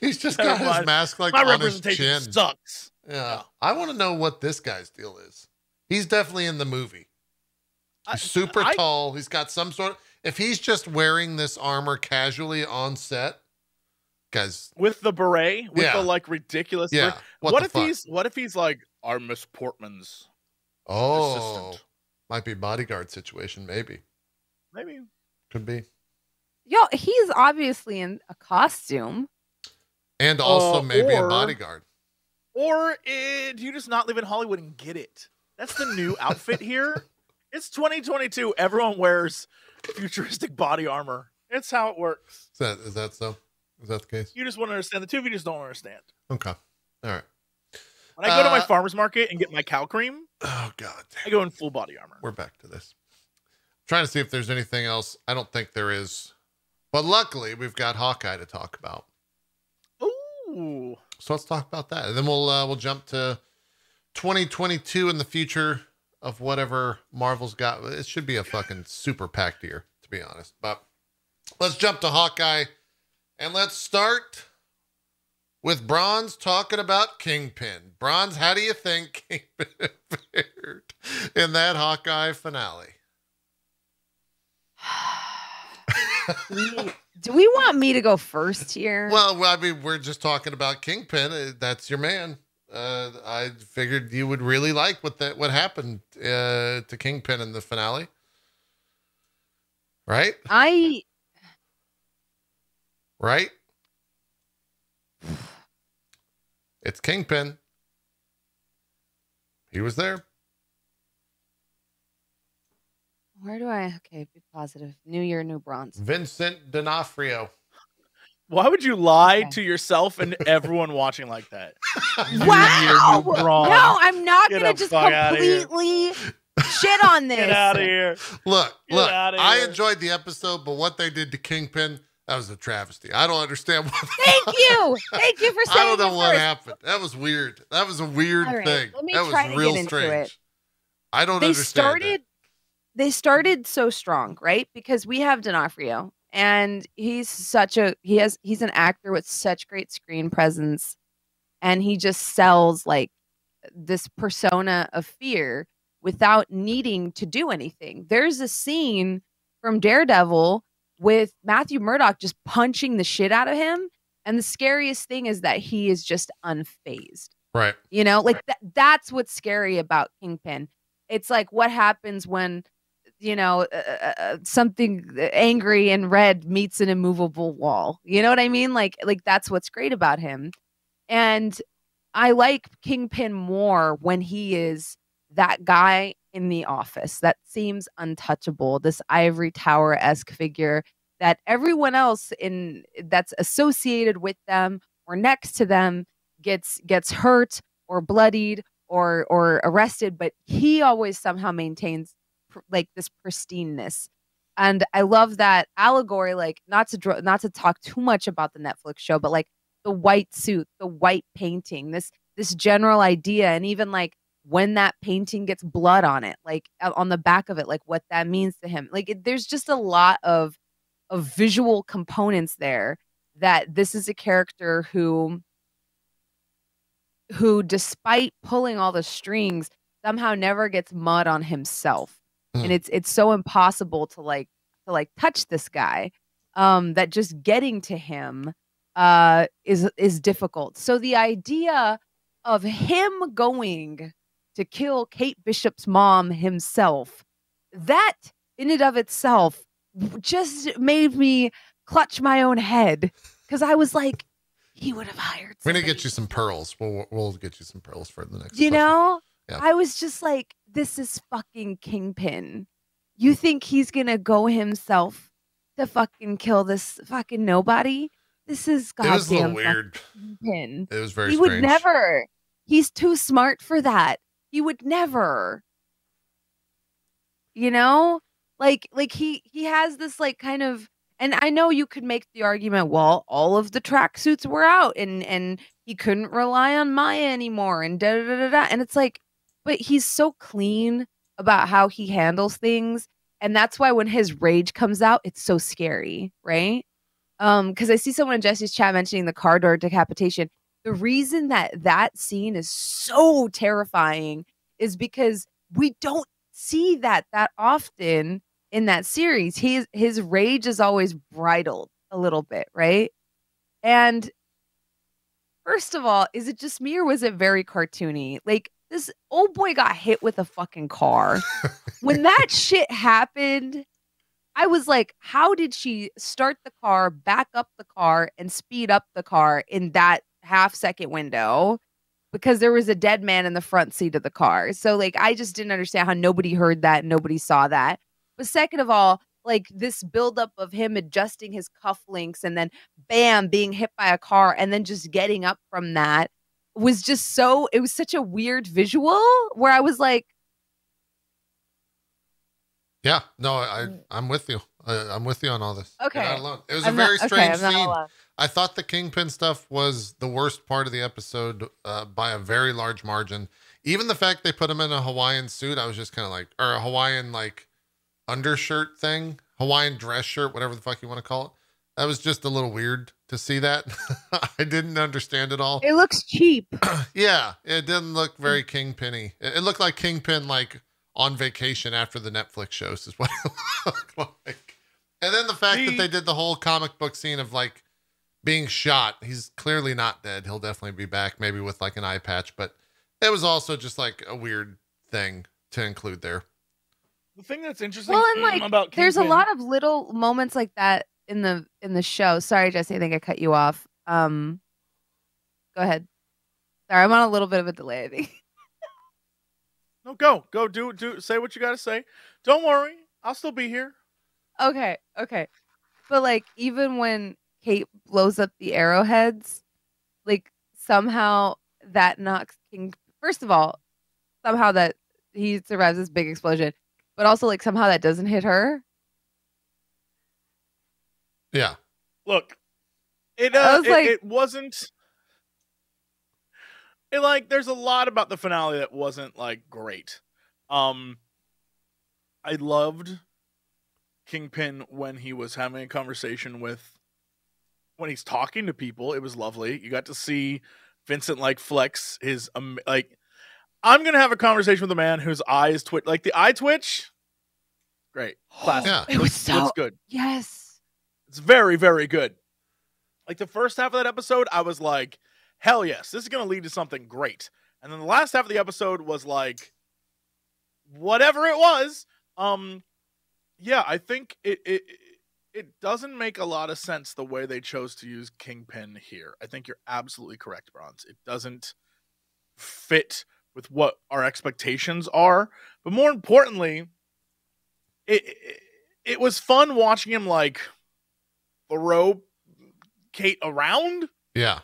He's just got his mask like my on his representation chin. Sucks. Yeah. I want to know what this guy's deal is. He's definitely in the movie. He's super tall. He's got some sort of, if he's just wearing this armor casually on set, guys, with the beret, with the like ridiculous beret. What if he's like our Miss Portman's assistant? Might be bodyguard situation, maybe could be. Yo, he's obviously in a costume. And also maybe a bodyguard. Or do you just not live in Hollywood and get it? That's the new outfit here. It's 2022. Everyone wears futuristic body armor. It's how it works. Is that so? Is that the case? You just want to understand. The two of you just don't understand. Okay. All right. When I go to my farmer's market and get my cow cream, oh God, I go in full body armor. We're back to this. I'm trying to see if there's anything else. I don't think there is. But luckily, we've got Hawkeye to talk about. Ooh. So let's talk about that. And then we'll jump to 2022 in the future of whatever Marvel's got. It should be a fucking super packed year, to be honest. But let's jump to Hawkeye. And let's start with Bronze talking about Kingpin. Bronze, how do you think Kingpin fared in that Hawkeye finale? Do we want me to go first here? Well, I mean, we're just talking about Kingpin. That's your man. I figured you would really like what happened to Kingpin in the finale, right? Right? It's Kingpin. He was there. Where do I? Okay, be positive. New year, new Bronze. Vincent D'Onofrio. Why would you lie Okay. to yourself and everyone watching like that? Wow! You brawn. No, I'm not Get gonna the just fuck outta here. completely shit on this. Get out of here. Look, Get outta I here. enjoyed the episode, but what they did to Kingpin, that was a travesty. I don't understand what. Thank you for saying I don't know it what first. happened. That was weird. That was a weird All right, thing. let me That try was to real get into strange. it. I don't understand. They started so strong, right? Because we have D'Onofrio, and he's an actor with such great screen presence, and he just sells like this persona of fear without needing to do anything. There's a scene from Daredevil with Matthew Murdock just punching the shit out of him, and the scariest thing is that he is just unfazed. Right. You know, like that's what's scary about Kingpin. It's like what happens when, you know, something angry and red meets an immovable wall. You know what I mean? Like that's what's great about him. And I like Kingpin more when he is that guy in the office that seems untouchable, this ivory tower-esque figure that everyone else that's associated with them or next to them gets hurt or bloodied or arrested, but he always somehow maintains like this pristineness. And I love that allegory, like not to talk too much about the Netflix show, but like the white suit, the white painting, this general idea, and even like when that painting gets blood on it, like on the back of it, like what that means to him. Like there's just a lot of visual components there that this is a character who despite pulling all the strings somehow never gets mud on himself. And it's so impossible to touch this guy that just getting to him is difficult. So the idea of him going to kill Kate Bishop's mom himself, that in and of itself just made me clutch my own head, because I was like, he would have hired somebody. We're gonna get you some pearls. We'll get you some pearls for the next. You question. know, yeah. I was just like, this is fucking Kingpin. You think he's gonna go himself to fucking kill this fucking nobody? This is goddamn. It was a little weird. Kingpin. It was very. He strange. would never. He's too smart for that. He would never. You know, like he has this like kind of. And I know you could make the argument, well, all of the tracksuits were out and he couldn't rely on Maya anymore and da da da da da. And it's like, but he's so clean about how he handles things. And that's why when his rage comes out, it's so scary, right? Because I see someone in Jesse's chat mentioning the car door decapitation. The reason that scene is so terrifying is because we don't see that often in that series. His rage is always bridled a little bit, right? And first of all, is it just me or was it very cartoony? Like, this old boy got hit with a fucking car. When that shit happened, I was like, how did she start the car, back up the car, and speed up the car in that half-second window? Because there was a dead man in the front seat of the car. So, like, I just didn't understand how nobody heard that, nobody saw that. But second of all, like this buildup of him adjusting his cufflinks and then bam, being hit by a car and then just getting up from that was just it was such a weird visual where I was like. Yeah, no, I'm with you. I'm with you on all this. Okay. You're not alone. It was a very strange scene. Alone. I thought the Kingpin stuff was the worst part of the episode by a very large margin. Even the fact they put him in a Hawaiian suit, I was just kind of like, or a Hawaiian like undershirt thing, Hawaiian dress shirt, whatever the fuck you want to call it. That was just a little weird to see that. I didn't understand it all. It looks cheap. Yeah, it didn't look very Kingpin-y. It looked like Kingpin like on vacation after the Netflix shows is what it looked like. And then the fact that they did the whole comic book scene of like being shot. He's clearly not dead. He'll definitely be back, maybe with like an eye patch, but it was also just like a weird thing to include there. The thing that's interesting and like about there's a Kingpin- lot of little moments like that in the show. Sorry, Jesse, I think I cut you off. Go ahead. Sorry, I'm on a little bit of a delay, I think. No, go do say what you gotta say. Don't worry, I'll still be here. Okay. But like even when Kate blows up the arrowheads, like somehow that knocks King. First of all, somehow that he survives this big explosion, but also like somehow that doesn't hit her. Yeah. Look, it wasn't. It like there's a lot about the finale that wasn't like great. I loved Kingpin when he was having a conversation when he's talking to people. It was lovely. You got to see Vincent like flex his like. I'm gonna have a conversation with a man whose eyes twitch, like the eye twitch. Great, classic. Yeah. It was looks good. Yes, it's very, very good. Like the first half of that episode, I was like, hell yes, this is gonna lead to something great. And then the last half of the episode was like, whatever it was. Yeah, I think it doesn't make a lot of sense the way they chose to use Kingpin here. I think you're absolutely correct, Bronze. It doesn't fit with what our expectations are. But more importantly, it was fun watching him like throw Kate around. Yeah.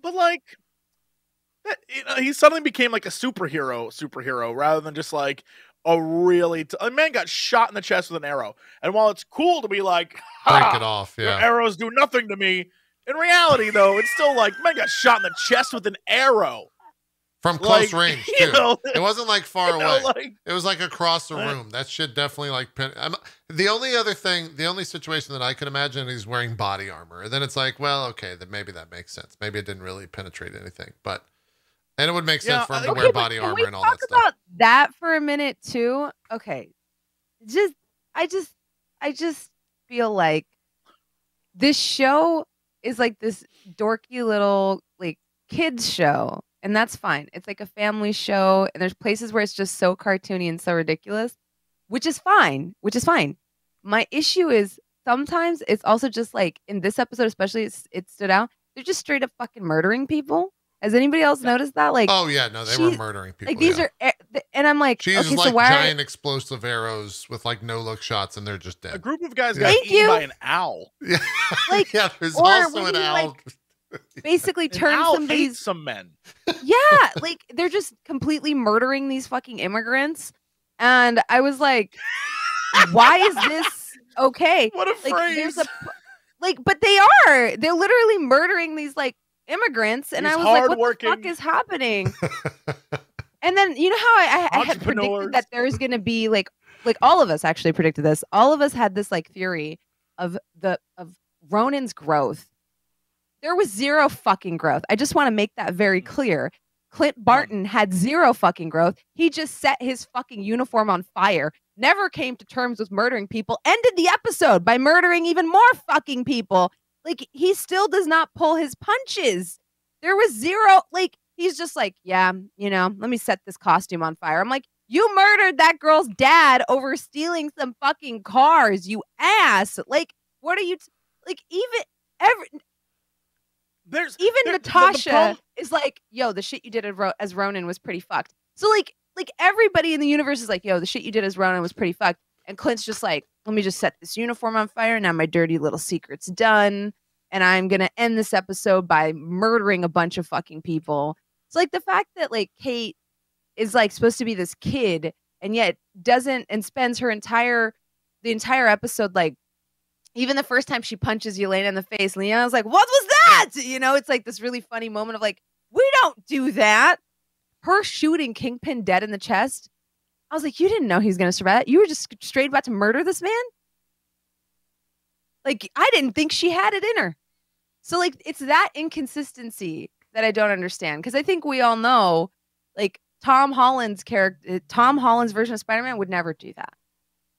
But like that, he suddenly became like a superhero rather than just like a really a man got shot in the chest with an arrow. And while it's cool to be like, break it off, yeah, your arrows do nothing to me, in reality though, it's still like, man got shot in the chest with an arrow from close range too. It wasn't like far away. Like, it was like across the room. That shit definitely like the only situation that I can imagine is wearing body armor. And then it's like, well, okay, then maybe that makes sense. Maybe it didn't really penetrate anything, and it would make sense for him to wear body armor and all that stuff. Talk about that for a minute too. Okay, I just feel like this show is like this dorky little like kids show, and that's fine. It's like a family show, and there's places where it's just so cartoony and so ridiculous, which is fine. My issue is sometimes it's also just like in this episode, especially it stood out. They're just straight up fucking murdering people. Has anybody else noticed that? Like, oh yeah, no, they were murdering people. Like these are, and I'm like, she uses like giant explosive arrows with like no look shots, and they're just dead. A group of guys got eaten by an owl. Yeah, like, yeah. There's also an owl. Like, basically, turn somebody's some men. Yeah, like they're just completely murdering these fucking immigrants, and I was like, why is this okay? What a phrase! But they're literally murdering these like immigrants, and I was like, what the fuck is happening? And then you know how I had predicted that there's gonna be like all of us actually predicted this. All of us had this like theory of Ronan's growth. There was zero fucking growth. I just want to make that very clear. Clint Barton had zero fucking growth. He just set his fucking uniform on fire. Never came to terms with murdering people. Ended the episode by murdering even more fucking people. Like, he still does not pull his punches. There was zero, like, he's just like, yeah, let me set this costume on fire. I'm like, you murdered that girl's dad over stealing some fucking cars, you ass. Like, what are you, Natasha is like, yo, the shit you did as Ronan was pretty fucked. So, like everybody in the universe is like, yo, the shit you did as Ronan was pretty fucked. And Clint's just like, let me just set this uniform on fire. Now my dirty little secret's done. And I'm going to end this episode by murdering a bunch of fucking people. It's like the fact that like Kate is like supposed to be this kid and yet doesn't and spends the entire episode, like even the first time she punches Yelena in the face, Leon's like, what was that? It's like this really funny moment of like, we don't do that. Her shooting Kingpin dead in the chest. I was like, you didn't know he was going to survive. You were just straight about to murder this man? Like, I didn't think she had it in her. So, like, it's that inconsistency that I don't understand. Because I think we all know, like, Tom Holland's version of Spider-Man would never do that.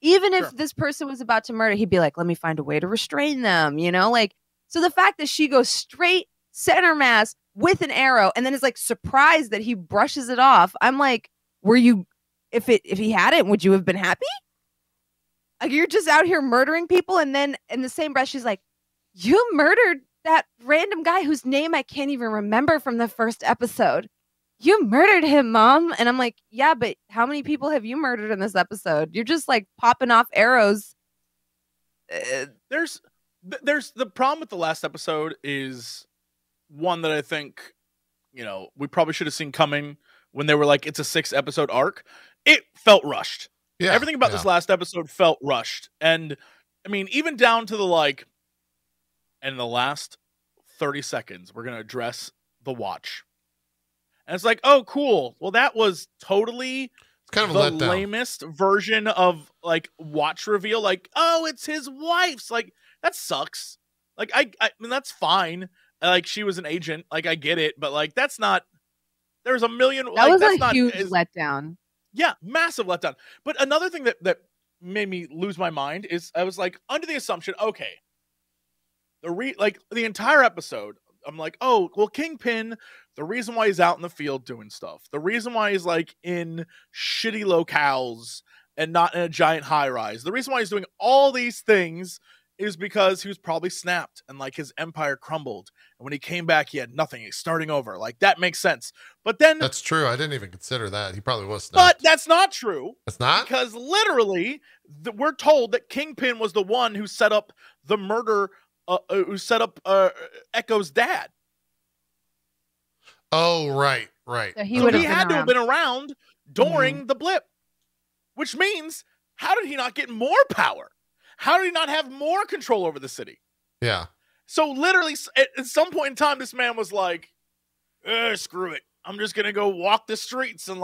Even if this person was about to murder, he'd be like, let me find a way to restrain them, Like, so the fact that she goes straight center mass with an arrow and then is, like, surprised that he brushes it off. I'm like, were you... If he hadn't, would you have been happy? Like, you're just out here murdering people, and then in the same breath, she's like, you murdered that random guy whose name I can't even remember from the first episode. You murdered him, Mom. And I'm like, yeah, but how many people have you murdered in this episode? You're just like popping off arrows. There's There's the problem with the last episode is one that I think, we probably should have seen coming when they were like, it's a 6-episode arc. It felt rushed. Yeah, everything about this last episode felt rushed. And I mean, even down to the in the last 30 seconds, we're going to address the watch. And it's like, oh, cool. Well, that was totally kind of the lamest version of watch reveal. Like, oh, it's his wife's. Like, that sucks. Like, I mean, that's fine. Like, she was an agent. Like, I get it. But that's not. There's a million. That was that's a huge letdown. Yeah, massive letdown. But another thing that made me lose my mind is I was under the assumption, okay, the entire episode, I'm like, oh, well, Kingpin, the reason why he's out in the field doing stuff, the reason why he's in shitty locales and not in a giant high rise, the reason why he's doing all these things is because he was probably snapped and his empire crumbled. And when he came back, he had nothing. He's starting over. That makes sense. But then that's true. I didn't even consider that. He probably was snapped. But that's not true. It's not? Because literally we're told that Kingpin was the one who set up the murder, who set up Echo's dad. Oh, right. So he had to have been around during the blip, which means how did he not get more power? How did he not have more control over the city? Yeah. So literally at some point in time, this man was like, screw it. I'm just going to go walk the streets and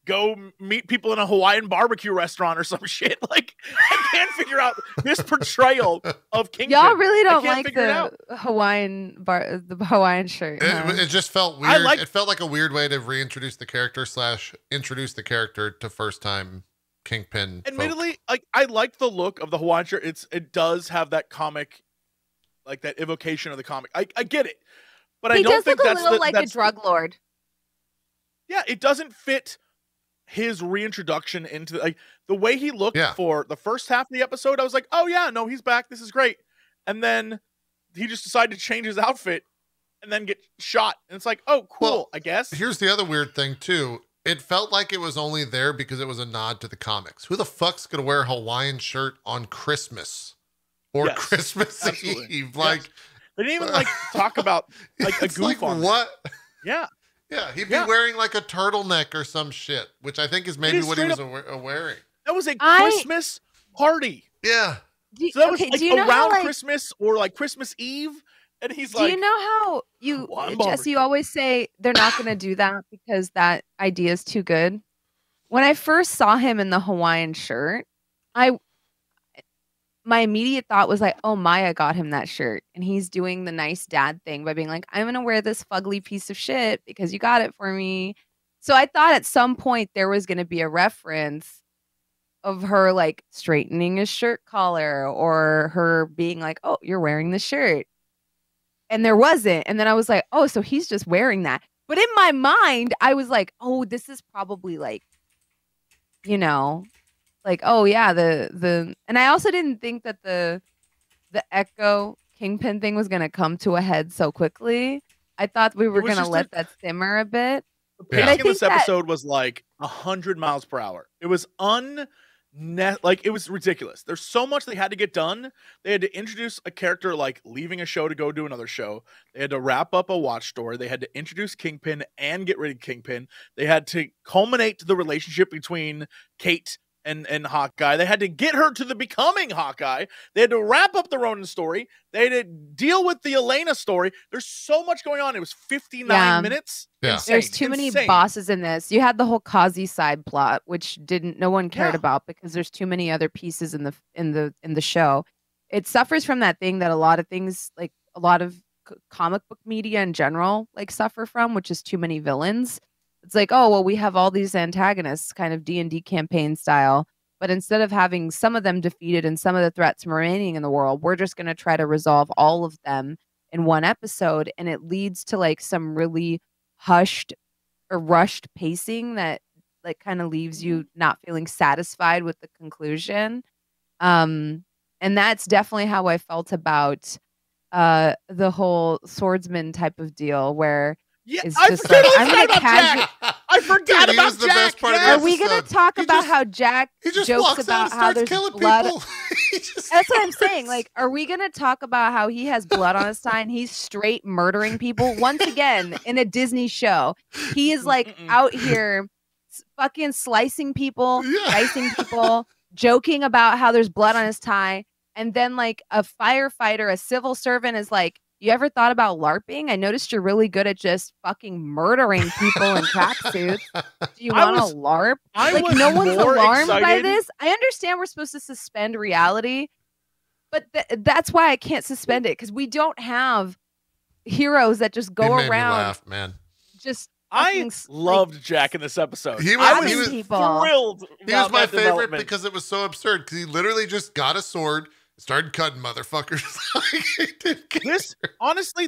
go meet people in a Hawaiian barbecue restaurant or some shit. I can't figure out this portrayal of Kingpin. Y'all really don't like the Hawaiian shirt. It just felt weird. It felt like a weird way to reintroduce the character / introduce the character to first time Kingpin. Admittedly, I like the look of the Hawaiian shirt. It does have that comic, that evocation of the comic. I get it, but I don't think that's a little like a drug lord. Yeah, it doesn't fit his reintroduction into the way he looked for the first half of the episode. I was like, oh yeah, no, he's back. This is great. And then he just decided to change his outfit and then get shot. And it's like, oh, cool. Well, I guess. Here's the other weird thing too. It felt like it was only there because it was a nod to the comics. Who the fuck's gonna wear a Hawaiian shirt on Christmas or Christmas Eve? They didn't even talk about a goof on what? Yeah. Yeah, he'd be wearing a turtleneck or some shit, which I think is maybe what he was wearing. That was a Christmas party. Yeah. So that was around Christmas or Christmas Eve. And he's do you know how Jesse, you always say they're not going to do that because that idea is too good? When I first saw him in the Hawaiian shirt, my immediate thought was oh, Maya got him that shirt. And he's doing the nice dad thing by being I'm going to wear this fugly piece of shit because you got it for me. So I thought at some point there was going to be a reference of her straightening his shirt collar or her being oh, you're wearing the shirt. And there wasn't. And then I was like, oh, so he's just wearing that. But in my mind, I was oh, this is probably oh yeah, the and I also didn't think that the Echo Kingpin thing was gonna come to a head so quickly. I thought we were gonna let that simmer a bit. The pacing in this episode was 100 miles per hour. It was it was ridiculous. There's so much they had to get done. They had to introduce a character leaving a show to go do another show. They had to wrap up a watch story. They had to introduce Kingpin and get rid of Kingpin. They had to culminate the relationship between Kate and Hawkeye. They had to get her to the becoming Hawkeye. They had to wrap up the Ronin story. They had to deal with the Elena story. There's so much going on. It was 59 minutes. Yeah. Insane. There's too many bosses in this. You had the whole Kazi side plot, which no one cared about because there's too many other pieces in the show. It suffers from that thing that a lot of things, a lot of comic book media in general, suffer from, which is too many villains. It's oh, well, we have all these antagonists, kind of D&D campaign style, but instead of having some of them defeated and some of the threats remaining in the world, we're just going to try to resolve all of them in one episode, and it leads to some really hushed or rushed pacing that kind of leaves you not feeling satisfied with the conclusion. And that's definitely how I felt about the whole swordsman type of deal where. Yeah, it's I just forgot I'm about Jack. I forgot about Jack. He was the best part part of the Are episode. we gonna talk about how Jack he just jokes walks out about and how starts there's killing blood? people. That's what I'm saying. Like, are we gonna talk about how he has blood on his tie and he's straight murdering people once again in a Disney show? He is like out here fucking slicing people, dicing people, joking about how there's blood on his tie, and then like a firefighter, a civil servant is like, "You ever thought about LARPing? I noticed you're really good at just fucking murdering people in tracksuits. Do you want to LARP?" Like, no one's alarmed by this. I understand we're supposed to suspend reality, but that's why I can't suspend it, because we don't have heroes that just go made me around. laugh, man. Just I loved Jack in this episode. I was thrilled. He was my favorite because it was so absurd. Because he literally just got a sword, started cutting motherfuckers.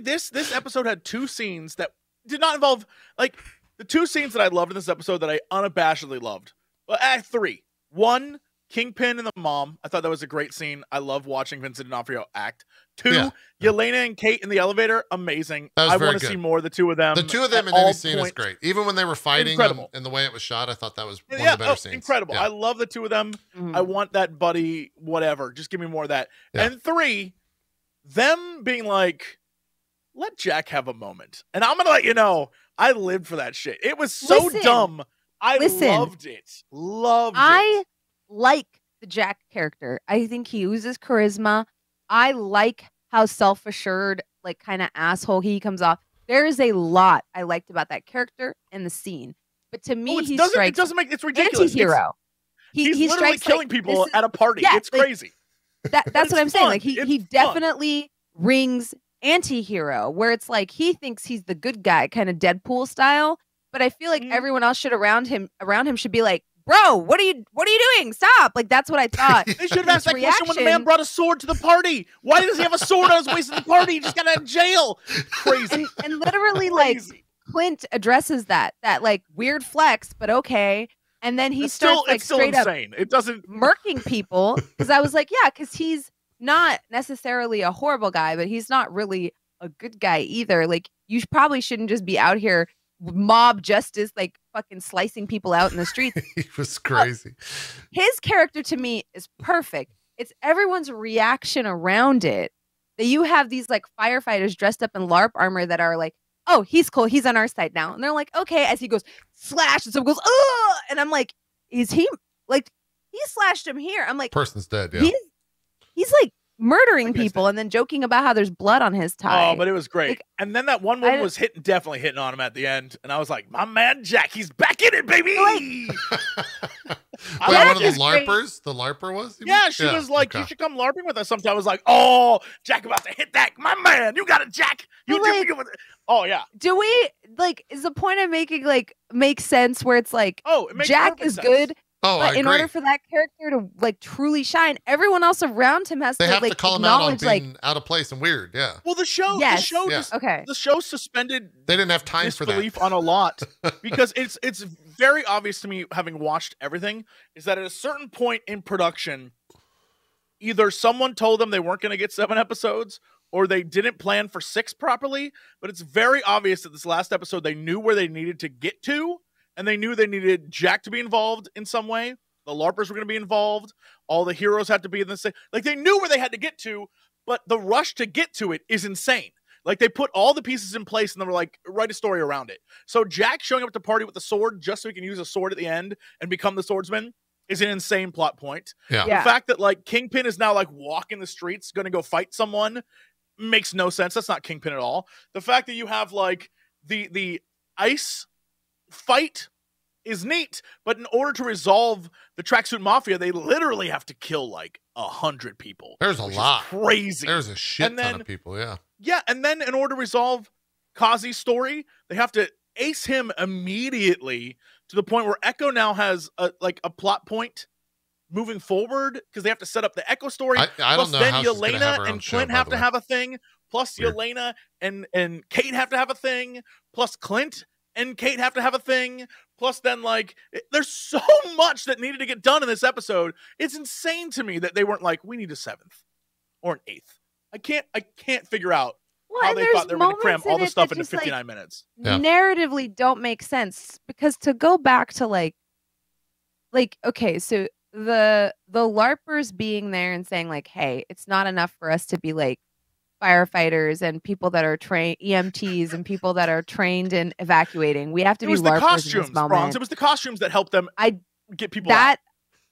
This episode had two scenes that did not involve, like, the two scenes that I loved in this episode that I unabashedly loved. Well, act 3. 1, Kingpin and the mom. I thought that was a great scene. I love watching Vincent D'Onofrio act. 2, Yelena and Kate in the elevator. Amazing. I want to see more of the two of them. The two of them in any scene is great. Even when they were fighting and the way it was shot, I thought that was one of the better scenes. Incredible. Yeah. I love the two of them. I want that buddy, whatever. Just give me more of that. Yeah. And 3, them being like, let Jack have a moment. And I'm going to let you know, I lived for that shit. It was so dumb. I loved it. I like the Jack character. I think he uses charisma. I like how self-assured, like, kind of asshole he comes off. There is a lot I liked about that character and the scene. But to me, he strikes it's ridiculous. Anti-hero. He's he literally strikes killing people at a party. Yeah, it's crazy. That's what I'm saying. Like, he definitely rings anti-hero, where it's like he thinks he's the good guy, kind of Deadpool style. But I feel like everyone else should around him should be like, "Bro, what are you doing? Stop!" Like, that's what I thought. They should have asked that question when the man brought a sword to the party. Why does he have a sword on his waist at the party? He just got out of jail. Crazy. And literally, like, Clint addresses that like weird flex, but okay. And then he starts like straight up insane. It doesn't murking people, because I was like, yeah, because he's not necessarily a horrible guy, but he's not really a good guy either. Like, you probably shouldn't just be out here mob justice, like fucking slicing people out in the streets. He was crazy. His character to me is perfect. It's everyone's reaction around it. That you have these like firefighters dressed up in LARP armor that are like, "Oh, he's cool. He's on our side now." And they're like, "Okay," as he goes, slash, and someone goes, "Oh," and I'm like, is he like, he slashed him here? I'm like, person's dead. Yeah. He's like murdering people and then joking about how there's blood on his tie. Oh, but it was great. Like, and then that one woman was definitely hitting on him at the end. And I was like, my man Jack, he's back in it, baby. Wait, one of the LARPers? Great. The LARPer was? Yeah, she was like, you should come LARPing with us sometime. I was like, oh, Jack about to hit that. My man, you got it, Jack. Oh, yeah. Do we, like, is the point I'm making, like, make sense where it's like, Jack is good? Oh, but in order for that character to like truly shine, everyone else around him has to have like to call him out on being like out of place and weird. Yeah. Well, the show suspended. They didn't have time for that on a lot because it's very obvious to me, having watched everything, is that at a certain point in production, either someone told them they weren't going to get 7 episodes, or they didn't plan for 6 properly. But it's very obvious that this last episode they knew where they needed to get to. And they knew they needed Jack to be involved in some way. The LARPers were going to be involved. All the heroes had to be in the same. Like, they knew where they had to get to, but the rush to get to it is insane. Like, they put all the pieces in place and they were like, write a story around it. So Jack showing up at the party with the sword just so he can use a sword at the end and become the swordsman is an insane plot point. Yeah. The fact that, like, Kingpin is now, like, walking the streets, going to go fight someone makes no sense. That's not Kingpin at all. The fact that you have, like, the ice fight is neat, but in order to resolve the tracksuit mafia, they literally have to kill like 100 people. There's a lot. Crazy. There's a shit ton of people. Yeah, and then in order to resolve Kazi's story, they have to ace him immediately to the point where Echo now has a plot point moving forward, because they have to set up the Echo story. I don't know then how Yelena and Clint have to have a thing. Plus Yelena and Kate have to have a thing. Plus Clint and Kate have to have a thing. Plus then, like, there's so much that needed to get done in this episode. It's insane to me that they weren't like, we need a 7th or an 8th. I can't figure out how they thought they were going to cram all the stuff into 59 minutes. Narratively don't make sense, because to go back to like like, okay, so the LARPers being there and saying like, hey, it's not enough for us to be like firefighters and people that are trained EMTs and people that are trained in evacuating. We have to be LARPers costumes, in this moment. Bronze. It was the costumes that helped them get people that out.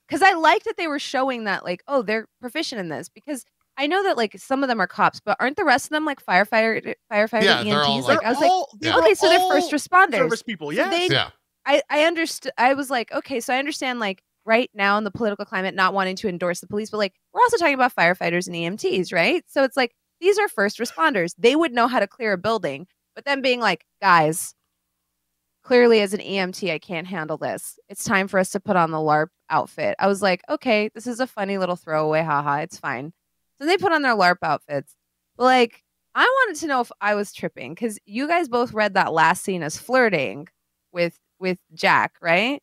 Because I liked that they were showing that like, oh, they're proficient in this, because I know that like some of them are cops, but aren't the rest of them like firefighter EMTs? They're all, like, I was like, okay, so they're first responders, service people. Yeah, I understood. I was like, okay, so I understand like right now in the political climate, not wanting to endorse the police, but like we're also talking about firefighters and EMTs, right? So it's like these are first responders. They would know how to clear a building, but then being like, guys, clearly as an EMT, I can't handle this. It's time for us to put on the LARP outfit. I was like, okay, this is a funny little throwaway, haha, it's fine. So they put on their LARP outfits. But like, I wanted to know if I was tripping, because you guys both read that last scene as flirting with Jack, right?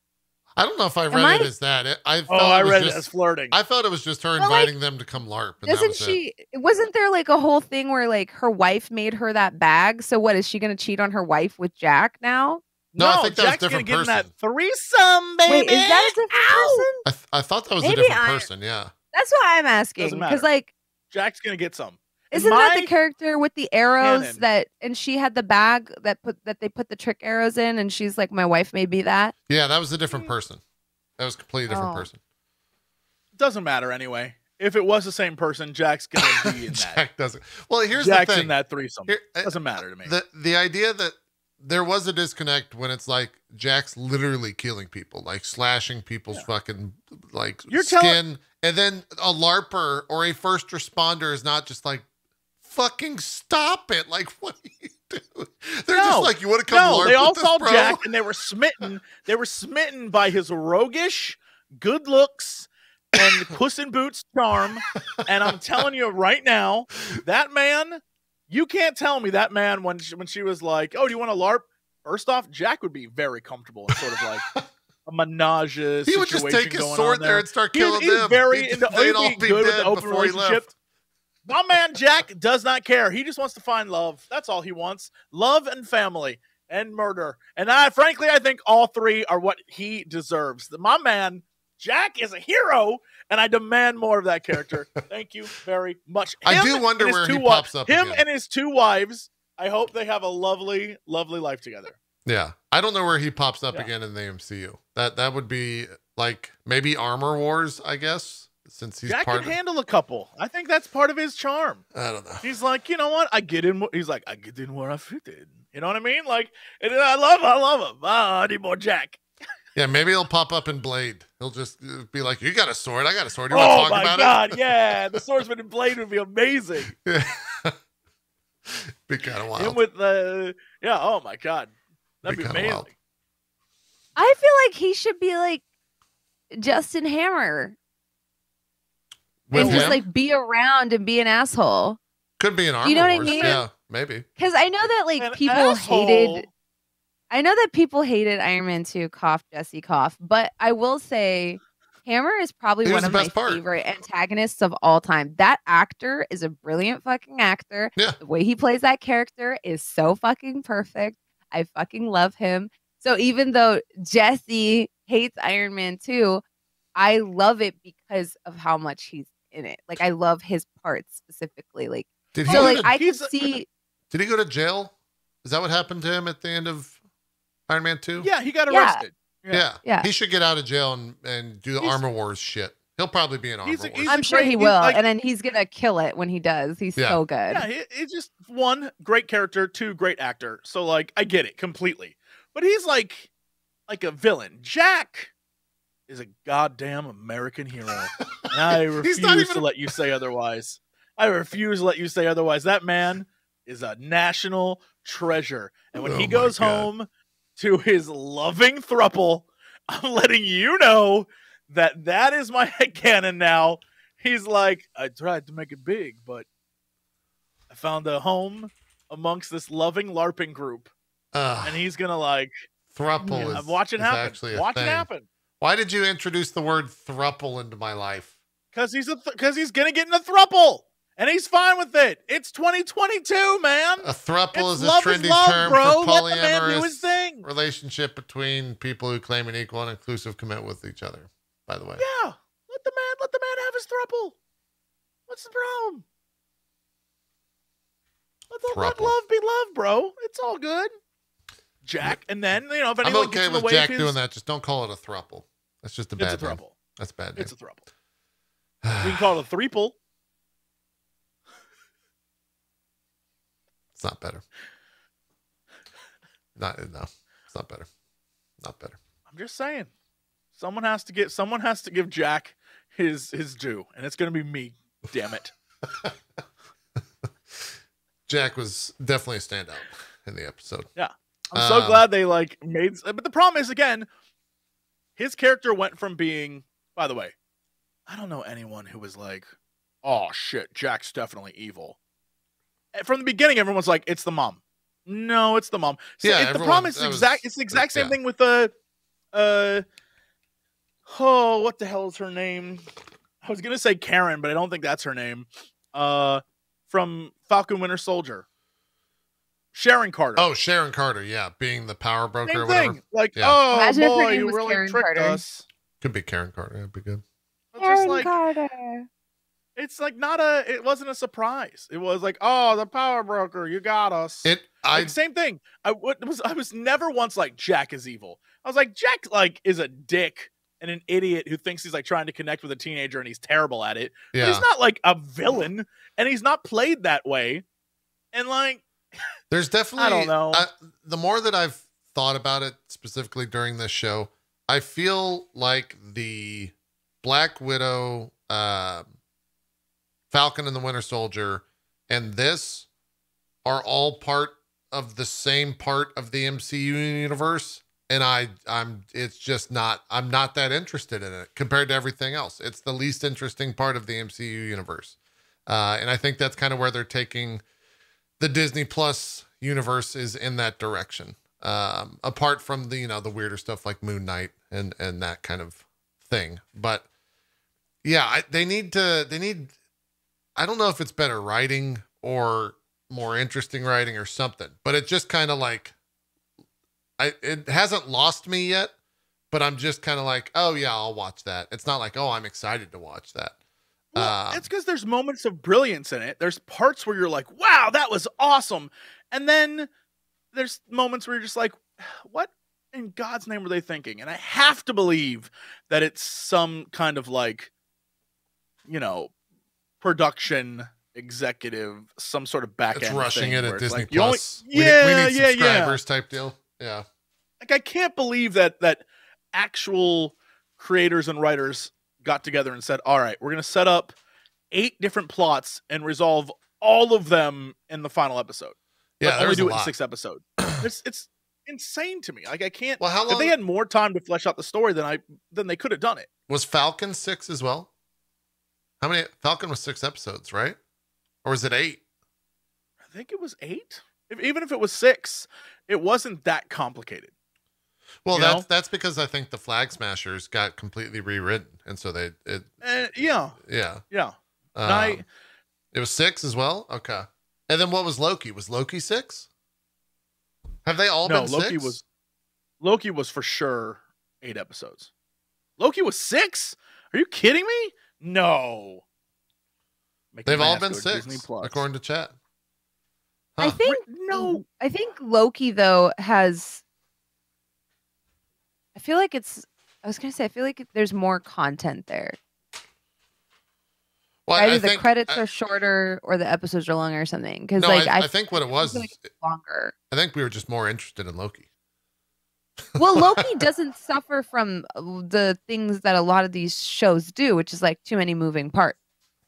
I don't know if I read it as that. I read it as flirting. I thought it was just her inviting them to come LARP. And wasn't there like a whole thing where like her wife made her that bag? So what, is she going to cheat on her wife with Jack now? No, I think Jack's that was a different person. person. That threesome, baby. Wait, is that a different person? I thought that was a different person. Yeah, that's why I'm asking, because like Jack's gonna get some. Isn't that the character with the arrows and she had the bag that they put the trick arrows in, and she's like, my wife made me that? Yeah, that was a different person. That was a completely different person. Doesn't matter anyway. If it was the same person, Jack's gonna be in that. Jack doesn't. Well, here's Jack's the thing. in that threesome. Doesn't matter to me. The idea that there was a disconnect when it's like Jack's literally killing people, like slashing people's fucking like skin, and then a LARPer or a first responder is not just like, fucking stop it. Like, what are you doing? They're just like, you want to come LARP they all with saw this, bro? Jack and they were smitten. They were smitten by his roguish, good looks, and Puss in Boots charm. And I'm telling you right now, that man, you can't tell me that man when she was like, oh, do you want to LARP? First off, Jack would be very comfortable in sort of like a menage situation. He would just take his sword there and start killing them. He's very into they'd all be good dead with the open before he relationship. left. My man Jack does not care. He just wants to find love. That's all he wants. Love and family and murder. And frankly, I think all three are what he deserves. My man Jack is a hero, and I demand more of that character. Thank you very much. I do wonder where he pops up Him again. and his two wives, I hope they have a lovely, lovely life together. Yeah. I don't know where he pops up again in the MCU. That would be like maybe Armor Wars, I guess, since he's Jack part can handle a couple. I think that's part of his charm. I don't know. He's like, you know what? I get in. He's like, I get in where I fit in. You know what I mean? Like, and I love him. I need more Jack. Yeah, maybe he'll pop up in Blade. He'll just be like, you got a sword. I got a sword. You want to talk about it? Oh, my God. Yeah. The swordsman in Blade would be amazing. Yeah. Be kind of wild. Him with oh, my God. That'd be amazing. Wild. I feel like he should be like Justin Hammer. With and him? Just like be around and be an asshole. Could be an Armor You know what Wars. I mean? Yeah, maybe. Because I know that like people hated Iron Man 2, cough, Jesse, cough. But I will say Hammer is probably one of my favorite antagonists of all time. That actor is a brilliant fucking actor. Yeah. The way he plays that character is so fucking perfect. I fucking love him. So even though Jesse hates Iron Man 2, I love it because of how much he's in it. Like, I love his parts specifically. Like, Did he Did he go to jail? Is that what happened to him at the end of Iron Man 2? Yeah, he got arrested. Yeah. He should get out of jail and do the Armor Wars shit. He'll probably be in Armor Wars. I'm sure he will. And then he's going to kill it when he does. He's so good. Yeah, he's just one, great character, two, great actor. So, like, I get it completely. But he's like a villain. Jack is a goddamn American hero. And I refuse to let you say otherwise. That man is a national treasure. And when he goes home to his loving throuple, I'm letting you know that is my headcanon now. He's like, I tried to make it big, but I found a home amongst this loving LARPing group. And he's going to like... Thruple watch it happen. Actually a watch thing. it happen. Why did you introduce the word thruple into my life? Because he's going to get in a thruple. And he's fine with it. It's 2022, man. A thruple is a love trendy love, term bro. for Let the man do his polyamorous thing. relationship between people who claim an equal and inclusive commitment with each other, by the way. Yeah. Let the man have his throuple. What's the problem? Let love be love, bro. It's all good. Jack, and then, you know, if anyone I'm okay with Jack doing that. Just don't call it a throuple. That's just a bad It's a throuple. Name. That's a bad name. It's a throuple. We can call it a threeple. It's not better. No, it's not better. Not better. I'm just saying. Someone has to give Jack his due, and it's gonna be me. Damn it. Jack was definitely a standout in the episode. Yeah. I'm so glad they made, but the problem is, again, his character went from being, by the way, I don't know anyone who was like, oh shit, Jack's definitely evil. From the beginning, everyone's like, it's the mom. No, it's the mom. So yeah, the problem is it's the exact same thing with the what the hell is her name? I was gonna say Karen, but I don't think that's her name. From Falcon Winter Soldier. Sharon Carter. Oh, Sharon Carter, yeah. Being the power broker same or whatever. Thing. Like, yeah. oh Imagine if her boy, name you was really Karen tricked Carter. us. Could be Karen Carter. That'd be good. Karen Carter. It's like it wasn't a surprise. It was like, oh, the power broker, you got us. Same thing. I was never once like, Jack is evil. I was like, Jack is a dick and an idiot who thinks he's like trying to connect with a teenager and he's terrible at it. Yeah. But he's not like a villain, and he's not played that way. And like, there's definitely, I don't know. The more that I've thought about it specifically during this show, I feel like the Black Widow, Falcon and the Winter Soldier, and this are all part of the same part of the MCU universe. And I'm not that interested in it compared to everything else. It's the least interesting part of the MCU universe. And I think that's kind of where they're taking the Disney Plus universe, is in that direction. Apart from the weirder stuff like Moon Knight and that kind of thing. But yeah, they need, I don't know if it's better writing or more interesting writing or something, but it just kind of like, it hasn't lost me yet, but I'm just kind of like, oh yeah, I'll watch that. It's not like, oh, I'm excited to watch that. Well, it's because there's moments of brilliance in it. There's parts where you're like, wow, that was awesome. And then there's moments where you're just like, what in God's name were they thinking? And I have to believe that it's some kind of like, production executive, some sort of back end. It's rushing it at Disney like, Plus. We need subscribers type deal. Yeah. Like, I can't believe that actual creators and writers got together and said, all right, we're going to set up 8 different plots and resolve all of them in the final episode. Yeah, only do it in 6 episodes. It's insane to me. Like, I can't. Well, how long? If they had more time to flesh out the story, then they could have done it. Was Falcon 6 as well? How many? Falcon was 6 episodes, right? Or was it 8? I think it was 8. Even if it was 6, it wasn't that complicated. Well, that's because I think the Flag Smashers got completely rewritten, and so yeah. It was 6 as well. Okay, and then what was Loki? Was Loki 6? Have they all been 6? Loki was for sure 8 episodes. Loki was 6? Are you kidding me? No. They've all been 6, according to chat. Huh. I think Loki though has. I feel like there's more content there. Well, either the credits are shorter or the episodes are longer or something. Because I think what it was is longer. I think we were just more interested in Loki. Well, Loki doesn't suffer from the things that a lot of these shows do, which is like too many moving parts.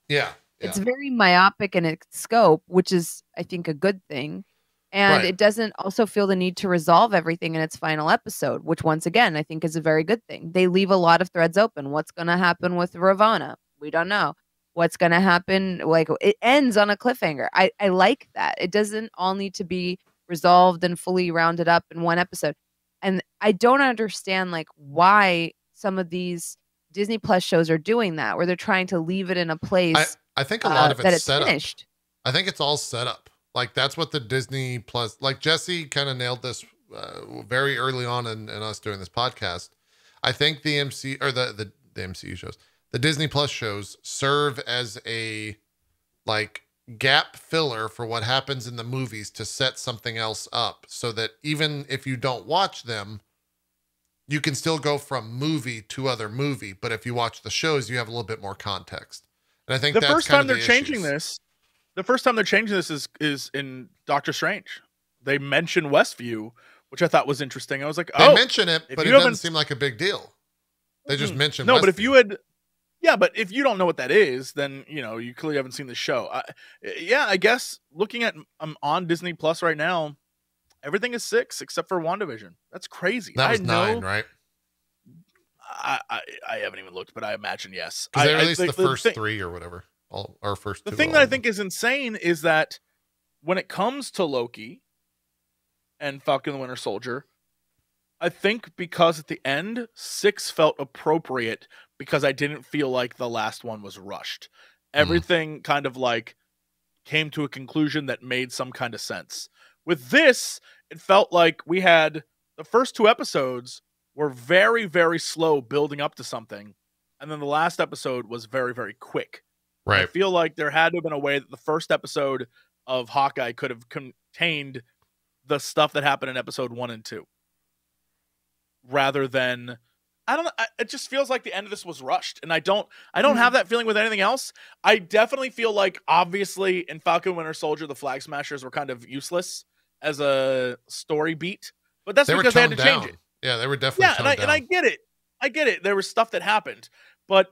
Yeah. It's very myopic in its scope, which is, I think, a good thing. And it doesn't also feel the need to resolve everything in its final episode, which once again, I think is a very good thing. They leave a lot of threads open. What's going to happen with Ravonna? We don't know. What's going to happen? Like, it ends on a cliffhanger. I like that. It doesn't all need to be resolved and fully rounded up in one episode. And I don't understand like why some of these Disney Plus shows are doing that, where they're trying to leave it in a place. I think a lot of it's set finished. up. I think it's all set up. Like, that's what the Disney Plus, like Jesse kind of nailed this very early on in us doing this podcast, I think the MCU shows, the Disney Plus shows serve as a like gap filler for what happens in the movies to set something else up, so that even if you don't watch them, you can still go from movie to other movie. But if you watch the shows, you have a little bit more context. And I think the that's first time they're changing this, is in Doctor Strange. They mention Westview, which I thought was interesting. I was like, they mention it, but it doesn't seem like a big deal. They just mention no, Westview. but if you had. Yeah, but if you don't know what that is, then, you clearly haven't seen the show. I guess looking at on Disney Plus right now, everything is 6 except for WandaVision. That's crazy. That was 9, right? I haven't even looked, but I imagine yes. Because they released the first 3 or whatever. Our first 2. The thing that I think is insane is that when it comes to Loki and Falcon and the Winter Soldier, I think because at the end, 6 felt appropriate because I didn't feel like the last one was rushed. Everything kind of like came to a conclusion that made some kind of sense. With this, it felt like we had the first 2 episodes were very, very slow building up to something. And then the last episode was very, very quick. Right. I feel like there had to have been a way that the first episode of Hawkeye could have contained the stuff that happened in episode 1 and 2. Rather than, I don't know, it just feels like the end of this was rushed, and I don't have that feeling with anything else. I definitely feel like, obviously, in Falcon Winter Soldier, the Flag Smashers were kind of useless as a story beat, but that's because they had to change it. Yeah, they were definitely toned down. And I get it. There was stuff that happened, but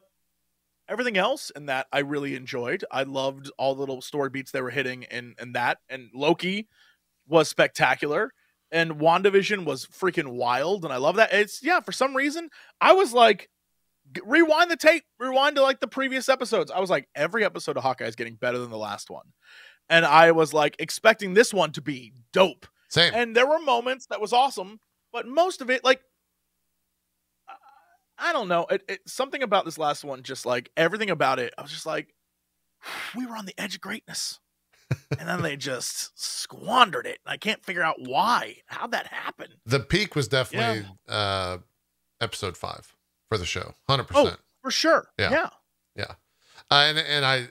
everything else in that I really enjoyed. I loved all the little story beats they were hitting in that, and Loki was spectacular. And WandaVision was freaking wild, and I love that. For some reason, I was like, rewind the tape, rewind to like the previous episodes. I was like, every episode of Hawkeye is getting better than the last one. And I was like expecting this one to be dope. Same. And there were moments that was awesome, but most of it, like, I don't know. Something about this last one, just like everything about it, I was just like, we were on the edge of greatness. And then they just squandered it. I can't figure out why. How'd that happen? The peak was definitely episode 5 for the show. 100%. Oh, for sure. Yeah. And I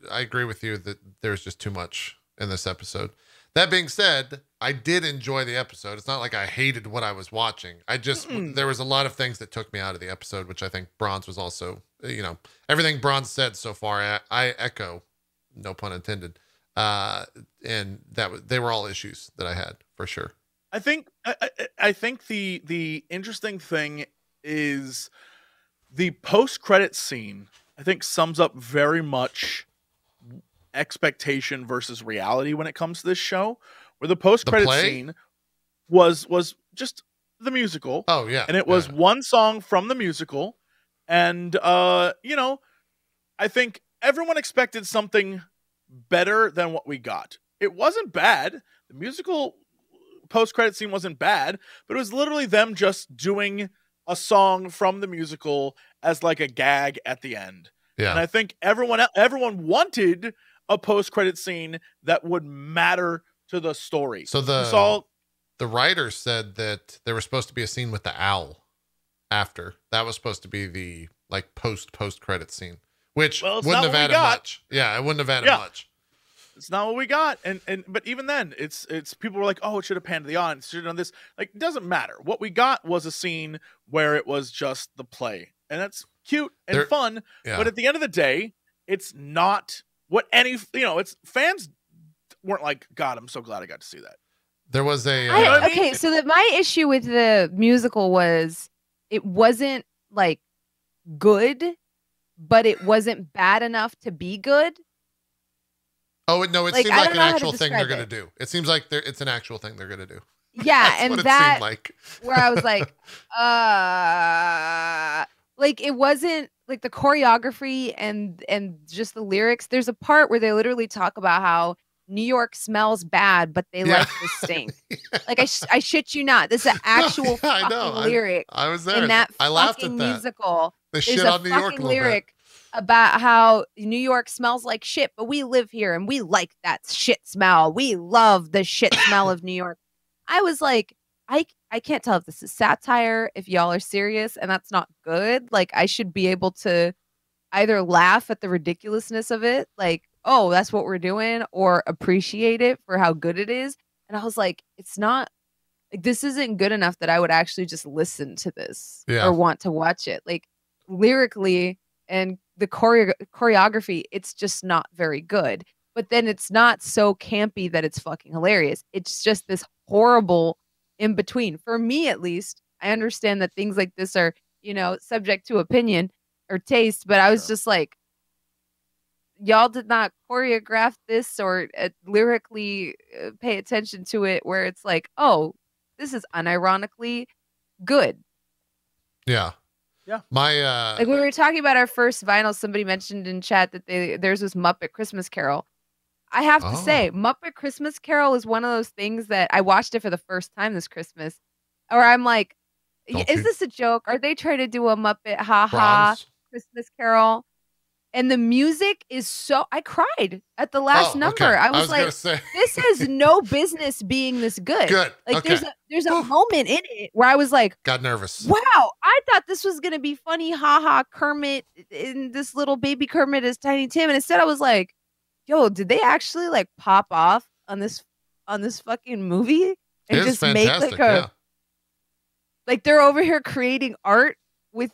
agree with you that there's just too much in this episode. That being said, I did enjoy the episode. It's not like I hated what I was watching. I just, there was a lot of things that took me out of the episode, which I think Bronze was also, everything Bronze said so far, I echo, no pun intended. And they were all issues that I had for sure. I think the interesting thing is the post-credit scene, I think, sums up very much expectation versus reality when it comes to this show, where the post-credit scene was just the musical. Oh yeah. And it was one song from the musical. And I think everyone expected something better than what we got. It wasn't bad. The musical post-credit scene wasn't bad, but it was literally them just doing a song from the musical as like a gag at the end. Yeah. And I think everyone wanted a post-credit scene that would matter to the story. So the writer said that there was supposed to be a scene with the owl after. That was supposed to be the like post-credit scene, which wouldn't have added much. Yeah, it wouldn't have added much. It's not what we got. But even then, it's people were like, oh, it should have panned to the audience, should have done this. Like, it doesn't matter. What we got was a scene where it was just the play. And that's cute and fun. Yeah. But at the end of the day, it's not what it's fans weren't like, God, I'm so glad I got to see that. There was a my issue with the musical was it wasn't like good, but it wasn't bad enough to be good. Oh no! It seemed like an actual thing they're going to do. It seems like it's an actual thing they're going to do. Yeah, and that where I was like, it wasn't like the choreography and just the lyrics. There's a part where they literally talk about how New York smells bad, but they like to stink. Like I shit you not. This is an actual fucking lyric. I was there in that I laughed at that musical. They shit on New York a little lyric about how New York smells like shit, but we live here and we like that shit smell. We love the shit smell of New York. I was like, I can't tell if this is satire, if y'all are serious, and that's not good. Like, I should be able to either laugh at the ridiculousness of it, like, oh, that's what we're doing, or appreciate it for how good it is. And I was like, it's not like this isn't good enough that I would actually just listen to this or want to watch it. Like, lyrically and the choreography, it's just not very good. But then it's not so campy that it's fucking hilarious. It's just this horrible in between. For me, at least, I understand that things like this are, subject to opinion or taste, but I was just like, y'all did not choreograph this or lyrically pay attention to it where it's like, oh, this is unironically good. Yeah. Yeah. My like when we were talking about our first vinyl, somebody mentioned in chat that theirs was Muppet Christmas Carol. I have to say, Muppet Christmas Carol is one of those things that I watched it for the first time this Christmas, or I'm like, is this a joke? Are they trying to do a Muppet ha Christmas Carol? And the music is so, I cried at the last number. Okay. I was like, this has no business being this good. Like there's a moment in it where I was like, got nervous. Wow, I thought this was gonna be funny, haha, Kermit in this little baby Kermit as Tiny Tim, and instead I was like, yo, did they actually like pop off on this fucking movie and just make like like they're over here creating art with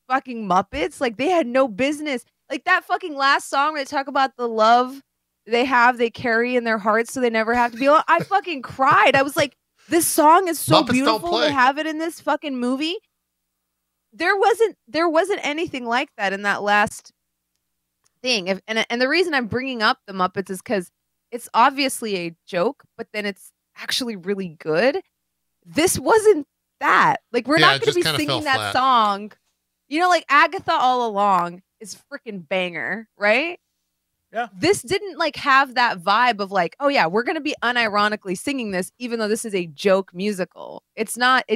fucking Muppets? Like they had no business. Like that fucking last song where they talk about the love they carry in their hearts so they never have to be alone. I fucking cried. I was like, this song is so Muppets beautiful to have it in this fucking movie. There wasn't anything like that in that last thing. And the reason I'm bringing up the Muppets is because it's obviously a joke, but then it's actually really good. This wasn't that. Like we're not going to be singing that song. Like Agatha All Along is freaking banger, right? Yeah. This didn't like have that vibe of like, oh yeah, we're going to be unironically singing this, even though this is a joke musical. It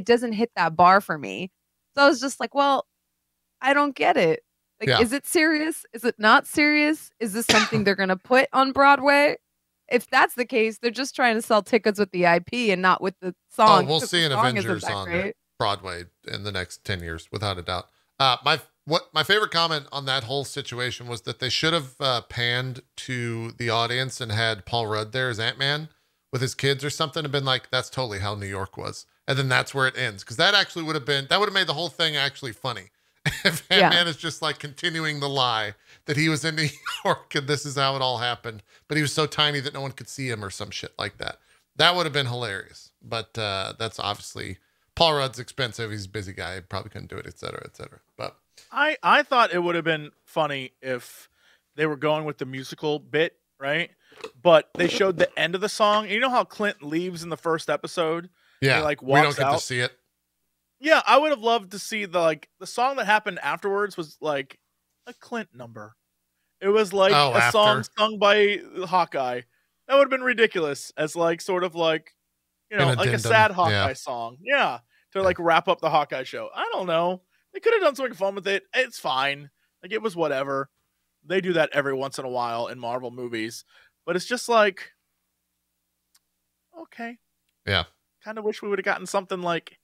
doesn't hit that bar for me. So I was just like, well, I don't get it. Like, is it serious? Is it not serious? Is this something they're going to put on Broadway? If that's the case, they're just trying to sell tickets with the IP and not with the song. Oh, we'll see an Avengers on Broadway in the next 10 years, without a doubt. My favorite comment on that whole situation was that they should have panned to the audience and had Paul Rudd there as Ant-Man with his kids or something and been like, that's totally how New York was. And then that's where it ends. Because that actually would have made the whole thing actually funny. If Ant-Man is just like continuing the lie that he was in New York and this is how it all happened, but he was so tiny that no one could see him or some shit like that. That would have been hilarious. But that's obviously Paul Rudd's expensive. He's a busy guy. He probably couldn't do it, et cetera, et cetera. But I thought it would have been funny if they were going with the musical bit, right? But they showed the end of the song. You know how Clint leaves in the first episode? Yeah, he, like, we don't walks get out? to see it. Yeah, I would have loved to see the song that happened afterwards was like a Clint number. It was like a song sung by Hawkeye. That would have been ridiculous as like sort of like, like a sad Hawkeye song. Yeah, to like wrap up the Hawkeye show. I don't know. They could have done something fun with it. It's fine. Like it was whatever. They do that every once in a while in Marvel movies, but it's just like, okay. Yeah. Kind of wish we would have gotten something like,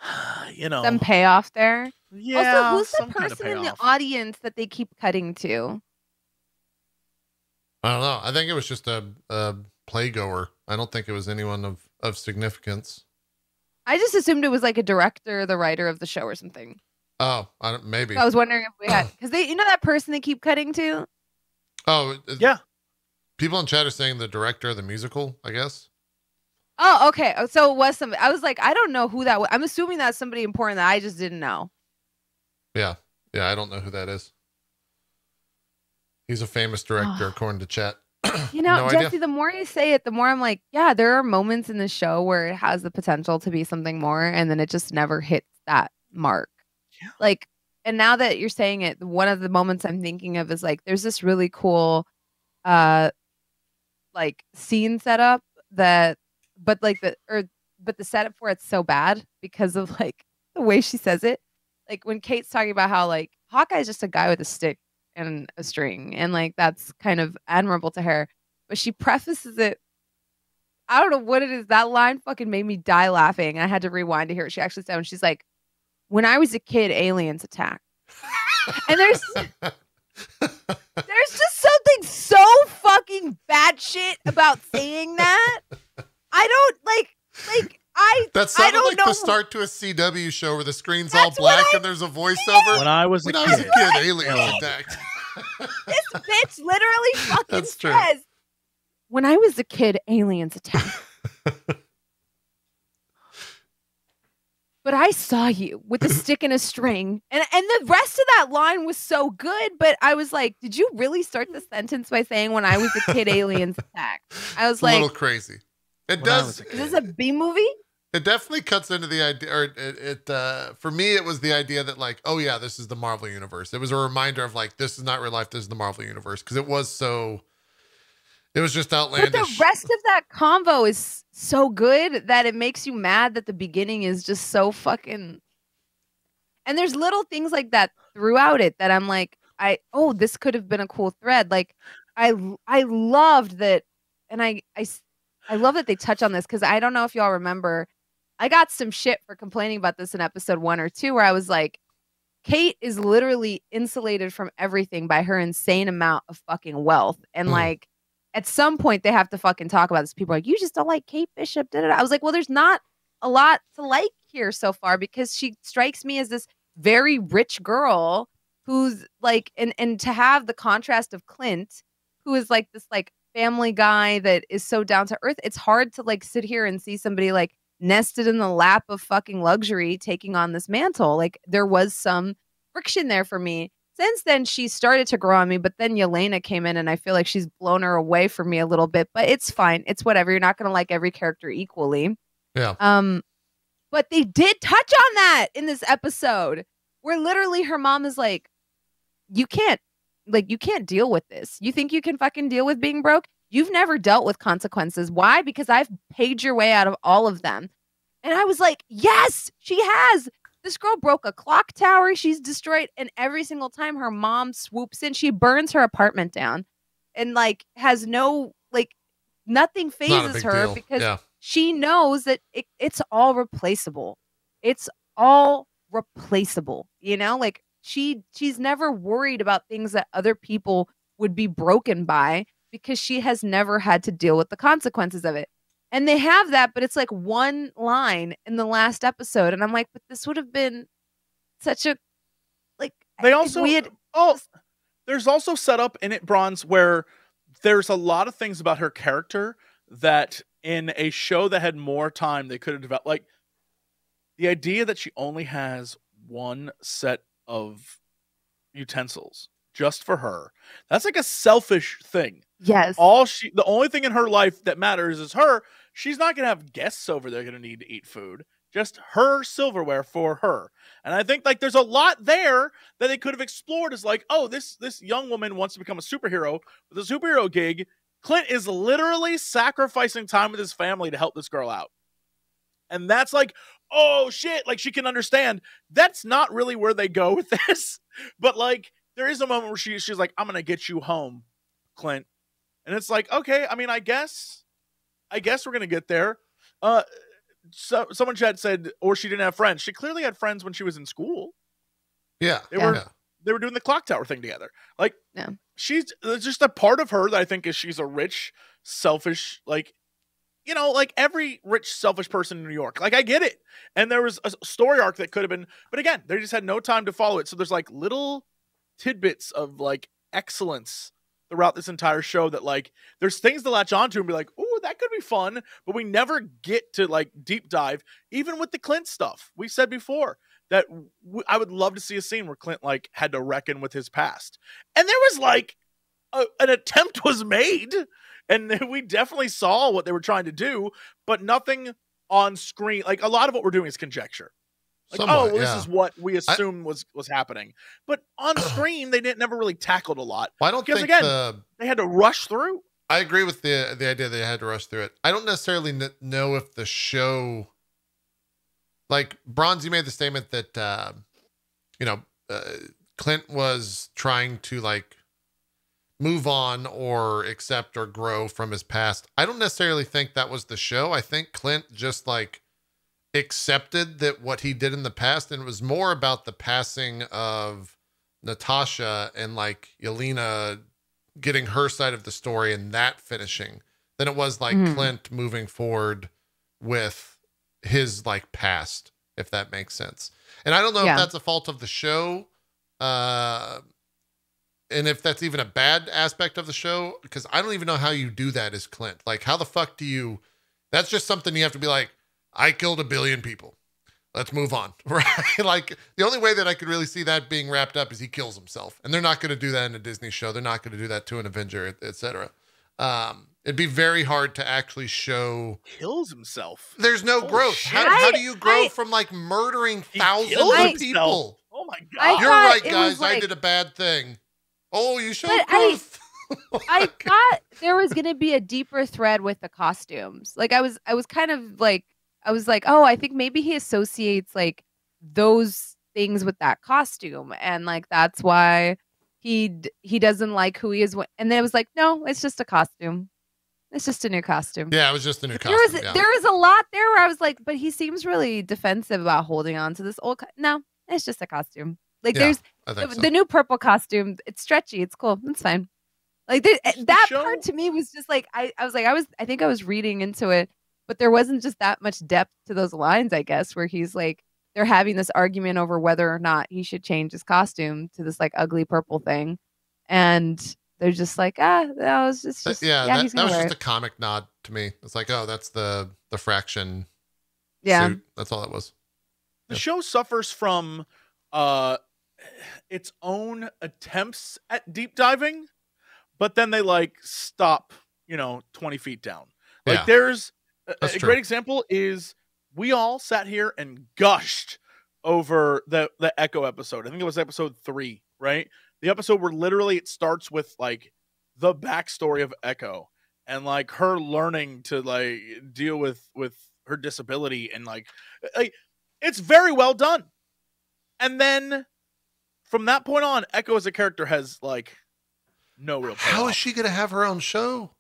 some payoff there. Yeah. Also, who's the person in the audience that they keep cutting to? I don't know. I think it was just a playgoer. I don't think it was anyone of significance. I just assumed it was like a director, the writer of the show or something. Oh, maybe. So I was wondering if we had, because that person they keep cutting to? Oh, yeah. People in chat are saying the director of the musical, I guess. Oh, okay. So it was somebody. I was like, I don't know who that was. I'm assuming that's somebody important that I just didn't know. Yeah. Yeah, I don't know who that is. He's a famous director, according to chat. No Jesse, idea. the more you say it, the more I'm like, yeah, there are moments in the show where it has the potential to be something more, and then it just never hits that mark. Yeah. Like, and now that you're saying it, one of the moments I'm thinking of is like, there's this really cool, like scene setup but the setup for it's so bad because of like the way she says it. Like when Kate's talking about how like Hawkeye's just a guy with a stick and a string, and like that's kind of admirable to her. But she prefaces it I don't know what it is. That line fucking made me die laughing. I had to rewind to hear what she actually said. When she's like, when I was a kid, aliens attacked. And there's just something so fucking batshit about saying that. I don't like that sounded don't like know. the start to a CW show where the screen's all black and there's a voiceover. When I was a kid, aliens attacked. This bitch literally fucking That's true. says, when I was a kid, aliens attacked. But I saw you with a stick and a string. And the rest of that line was so good, but I was like, did you really start the sentence by saying when I was a kid, aliens attacked? I was It's like, a little crazy. It does. is this a B movie? It definitely cuts into the idea, or for me, it was the idea that like, oh yeah, this is the Marvel universe. It was a reminder of like, this is not real life. This is the Marvel universe. Cause it was just outlandish. But the rest of that convo is so good that it makes you mad that the beginning is just so fucking. And there's little things like that throughout it that I'm like, this could have been a cool thread. Like, I loved that, and I love that they touch on this because I don't know if y'all remember. I got some shit for complaining about this in episode 1 or 2, where I was like, Kate is literally insulated from everything by her insane amount of fucking wealth, and like. At some point, they have to fucking talk about this. People are like, you just don't like Kate Bishop. Da-da-da. I was like, well, there's not a lot to like here so far because she strikes me as this very rich girl who's like, and to have the contrast of Clint, who is like this like family guy that is so down to earth. It's hard to like sit here and see somebody like nested in the lap of fucking luxury taking on this mantle. Like there was some friction there for me. Since then, she started to grow on me, but then Yelena came in, and I feel like she's blown her away from me a little bit. But it's fine. It's whatever. You're not going to like every character equally. Yeah. But they did touch on that in this episode, where literally her mom is like, you can't deal with this. You think you can fucking deal with being broke? You've never dealt with consequences. Why? Because I've paid your way out of all of them. And I was like, yes, she has. This girl broke a clock tower. She's destroyed. And every single time her mom swoops in, she burns her apartment down and like has no, like nothing phases her deal. because she knows that it's all replaceable. It's all replaceable. You know, like she's never worried about things that other people would be broken by because she has never had to deal with the consequences of it. And they have that, but it's like one line in the last episode. And I'm like, but this would have been such a, like, they also, there's also set up in it, Bronze, where there's a lot of things about her character that in a show that had more time, they could have developed. Like the idea that she only has one set of utensils just for her. That's like a selfish thing. Yes. The only thing in her life that matters is her. She's not going to have guests over there going to need to eat food. Just her silverware for her. And I think like there's a lot there that they could have explored as like, oh, this young woman wants to become a superhero with a superhero gig. Clint is literally sacrificing time with his family to help this girl out. And that's like, oh shit, like she can understand. That's not really where they go with this. But like there is a moment where she's like, I'm going to get you home, Clint. And it's like, okay, I mean, I guess we're going to get there. So someone chat said, or she didn't have friends. She clearly had friends when she was in school. Yeah. They were doing the clock tower thing together. Like she's just a part of her that I think is she's a rich, selfish, like, you know, like every rich, selfish person in New York. Like I get it. And there was a story arc that could have been, but again, they just had no time to follow it. So there's like little tidbits of like excellence throughout this entire show that like there's things to latch onto and be like, oh, that could be fun, but we never get to like deep dive. Even with the Clint stuff, we said before that I would love to see a scene where Clint like had to reckon with his past, and there was like an attempt was made, and we definitely saw what they were trying to do, but nothing on screen. Like a lot of what we're doing is conjecture. Like, somewhat, this is what we assumed was happening. But on screen, they never really tackled a lot. Well, I don't think they had to rush through. I agree with the idea they had to rush through it. I don't necessarily know if the show, like Bronze, you made the statement that, Clint was trying to like move on or accept or grow from his past. I don't necessarily think that was the show. I think Clint just like accepted that what he did in the past, and it was more about the passing of Natasha and like Yelena getting her side of the story and that finishing than it was like Clint moving forward with his like past, if that makes sense. And I don't know if that's a fault of the show, and if that's even a bad aspect of the show, because I don't even know how you do that as Clint. Like, how the fuck do you, that's just something you have to be like, I killed 1 billion people. Let's move on, right? Like, the only way that I could really see that being wrapped up is he kills himself. And they're not going to do that in a Disney show. They're not going to do that to an Avenger, etc. It'd be very hard to actually show. Kills himself. There's no growth. How do you grow from like murdering thousands of people? Oh my God. You're right, guys. Like, I did a bad thing. Oh, you showed growth. I thought there was going to be a deeper thread with the costumes. Like, I was kind of like, oh, I think maybe he associates like those things with that costume, and like that's why he doesn't like who he is. And then it was like, no, it's just a costume. It's just a new costume. Yeah, it was just a new costume. There was a lot there where I was like, but he seems really defensive about holding on to this old. No, it's just a costume. Like there's the new purple costume. It's stretchy. It's cool. It's fine. Like that part to me was just like I think I was reading into it. But there wasn't just that much depth to those lines, I guess, where he's like, they're having this argument over whether or not he should change his costume to this like ugly purple thing. And they're just like, that was just that was just a comic nod to me. It's like, oh, that's the fraction suit. That's all it was. The show suffers from its own attempts at deep diving, but then they like stop, 20 feet down. Like there's a great example is we all sat here and gushed over the Echo episode. I think it was episode 3, right? The episode where literally it starts with like the backstory of Echo and like her learning to like deal with her disability, and like it's very well done. And then from that point on, Echo as a character has like no real payoff. How is she gonna have her own show?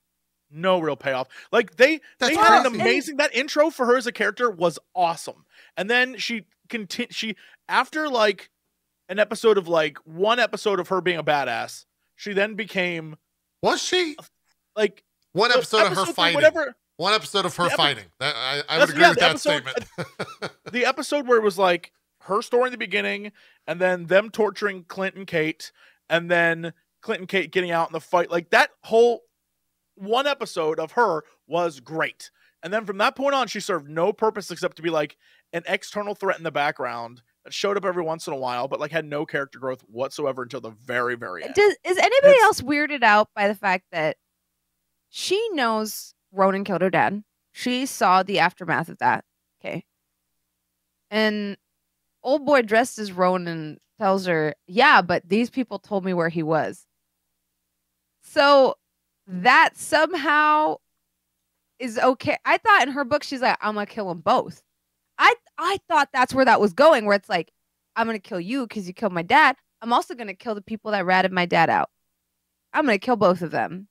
No real payoff. Like they had an amazing, that intro for her as a character was awesome. And then she after like an episode of like one episode of her being a badass, she then became, was she like one episode of her fighting? Whatever. One episode of her fighting. I would agree with that statement. The episode where it was like her story in the beginning, and then them torturing Clint and Kate, and then Clint and Kate getting out in the fight. Like that whole one episode of her was great. And then from that point on, she served no purpose except to be like an external threat in the background that showed up every once in a while, but like had no character growth whatsoever until the very, very end. Is anybody else weirded out by the fact that she knows Ronan killed her dad? She saw the aftermath of that. Okay. And old boy dressed as Ronan tells her, yeah, but these people told me where he was. So that somehow is okay. I thought in her book, she's like, I'm going to kill them both. I thought that's where that was going, where it's like, I'm going to kill you because you killed my dad. I'm also going to kill the people that ratted my dad out. I'm going to kill both of them,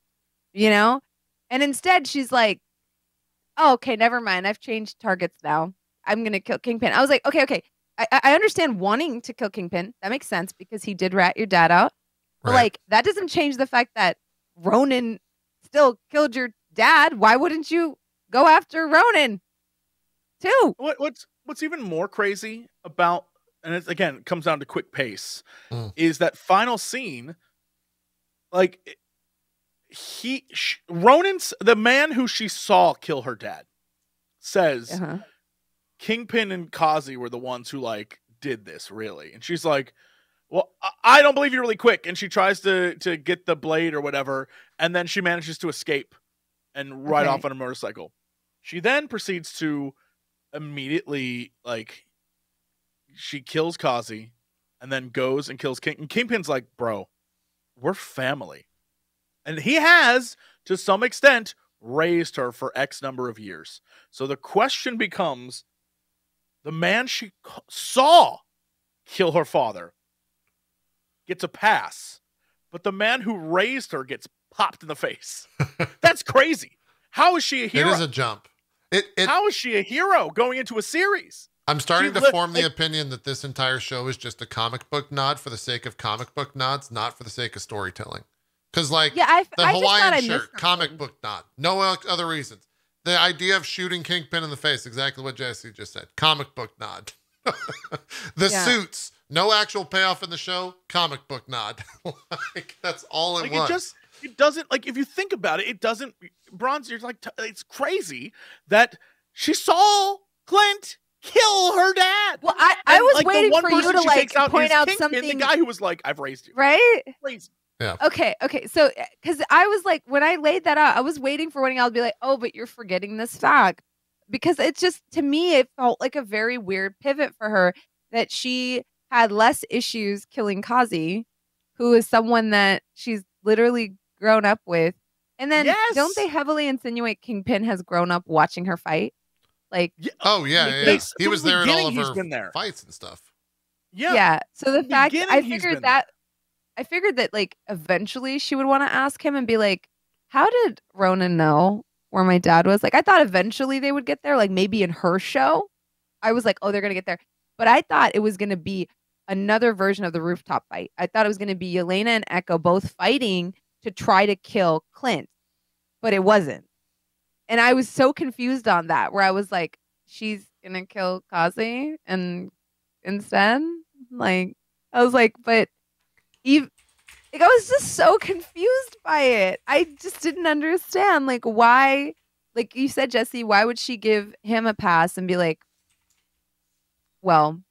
And instead she's like, oh, okay, never mind. I've changed targets now. I'm going to kill Kingpin. I was like, okay. I understand wanting to kill Kingpin. That makes sense because he did rat your dad out. But like, that doesn't change the fact that Ronan still killed your dad. Why wouldn't you go after Ronan too? What's even more crazy about, and it comes down to quick pace, is that final scene. Like Ronan's the man who she saw kill her dad says Kingpin and Kazi were the ones who like did this really, and she's like, well, I don't believe you really quick. And she tries to get the blade or whatever. And then she manages to escape and ride off on a motorcycle. She then proceeds to immediately, like, she kills Kazi and then goes and kills King. And Kingpin's like, bro, we're family. And he has, to some extent, raised her for X number of years. So the question becomes, the man she saw kill her father gets a pass, but the man who raised her gets popped in the face. That's crazy. How is she a hero? It is a jump. How is she a hero going into a series? I'm starting to form the opinion that this entire show is just a comic book nod for the sake of comic book nods, not for the sake of storytelling. Because, like, the Hawaiian shirt, comic book nod. No other reasons. The idea of shooting Kingpin in the face, exactly what Jesse just said. Comic book nod. The suits, no actual payoff in the show, comic book nod. Like, that's all it was. It doesn't, like, if you think about it, it doesn't, Bronze, you're like, it's crazy that she saw Clint kill her dad. Well, I was waiting for you to, like, point out something. The guy who was like, I've raised you. Right? Crazy. Yeah. Okay. So, because I was like, when I laid that out, I was waiting for when I'll be like, oh, but you're forgetting this fact. Because it's just, to me, it felt like a very weird pivot for her that she had less issues killing Kazi, who is someone that she's literally grown up with. And then don't they heavily insinuate Kingpin has grown up watching her fight? Like, oh yeah. He was there at all of her fights and stuff. Yeah. So the fact I figured that like eventually she would want to ask him and be like, how did Ronan know where my dad was? Like, I thought eventually they would get there, like maybe in her show. I was like, oh, they're gonna get there. But I thought it was gonna be another version of the rooftop fight. I thought it was gonna be Yelena and Echo both fighting to try to kill Clint. But it wasn't. And I was so confused on that, where I was like, she's gonna kill Kazi and instead, like, I was like, but Eve, like, I was just so confused by it. I just didn't understand, like, why, like you said, Jesse, why would she give him a pass and be like, well,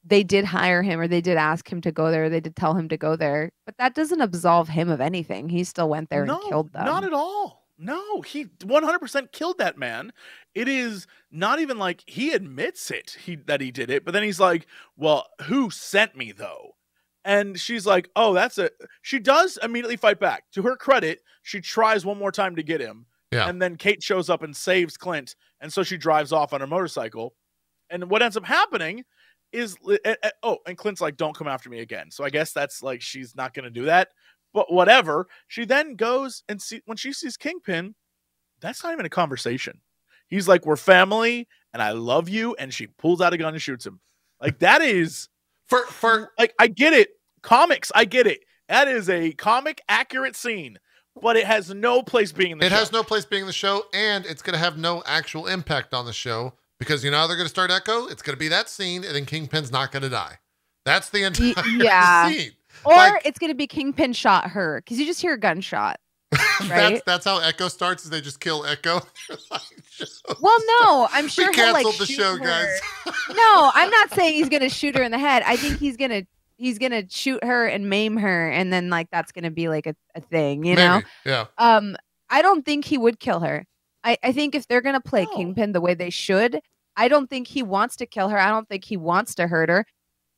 they did hire him, or they did ask him to go there, or they did tell him to go there, but that doesn't absolve him of anything. He still went there and killed them. Not at all. No, he 100% killed that man. It is not even like he admits it, that he did it, but then he's like, well, who sent me though? And she's like, oh, that's it. She does immediately fight back. To her credit, she tries one more time to get him. Yeah. And then Kate shows up and saves Clint. And so she drives off on her motorcycle. And what ends up happening is, and Clint's like, don't come after me again. So I guess that's like, she's not going to do that. But whatever. She then goes and when she sees Kingpin, that's not even a conversation. He's like, we're family and I love you. And she pulls out a gun and shoots him. Like, that is for like, I get it. Comics, I get it. That is a comic accurate scene, but it has no place being in the show. It has no place being in the show, and it's going to have no actual impact on the show because you know how they're going to start Echo? It's going to be that scene, and then Kingpin's not going to die. That's the entire scene. Or like, it's going to be Kingpin shot her because you just hear a gunshot. Right? that's how Echo starts, is they just kill Echo. Well, no, I'm sure we canceled the show, guys. No, I'm not saying he's going to shoot her in the head. I think he's going to shoot her and maim her, and then like that's going to be like a thing, you know? Yeah. I don't think he would kill her. I think if they're going to play Kingpin the way they should, I don't think he wants to kill her. I don't think he wants to hurt her.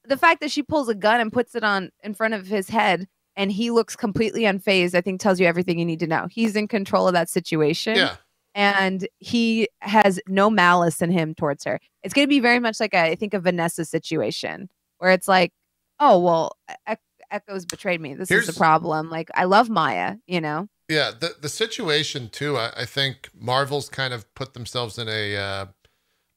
The fact that she pulls a gun and puts it on in front of his head and he looks completely unfazed, I think tells you everything you need to know. He's in control of that situation. Yeah. And he has no malice in him towards her. It's going to be very much like I think a Vanessa situation where it's like, oh, well, Echo's betrayed me. This is the problem. Like, I love Maya, you know? Yeah. The situation too, I think Marvel's kind of put themselves in a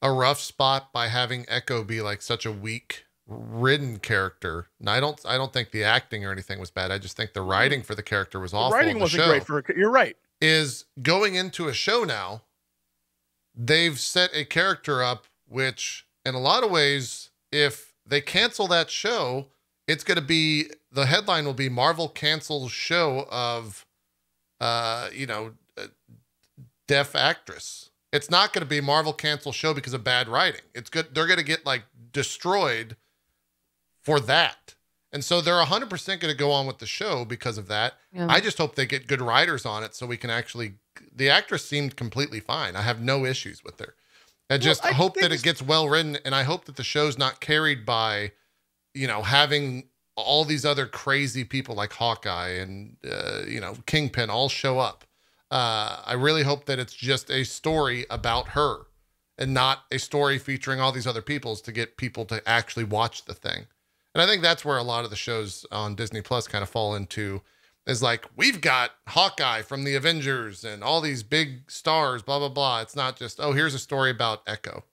rough spot by having Echo be like such a weak ridden character. And I don't think the acting or anything was bad. I just think the writing for the character was awful. The writing wasn't great for her. You're right. Is going into a show now, they've set a character up, which in a lot of ways, if they cancel that show, it's going to be, the headline will be Marvel cancels show of, deaf actress. It's not going to be Marvel cancel show because of bad writing. It's good. They're going to get like destroyed for that. And so they're 100% going to go on with the show because of that. Yeah. I just hope they get good writers on it so we can actually, the actress seemed completely fine. I have no issues with her. I just hope that it gets well written, and I hope that the show's not carried by, having all these other crazy people like Hawkeye and, Kingpin all show up. I really hope that it's just a story about her and not a story featuring all these other peoples to get people to actually watch the thing. And I think that's where a lot of the shows on Disney Plus kind of fall into, is like, we've got Hawkeye from the Avengers and all these big stars, blah, blah, blah. It's not just, oh, here's a story about Echo.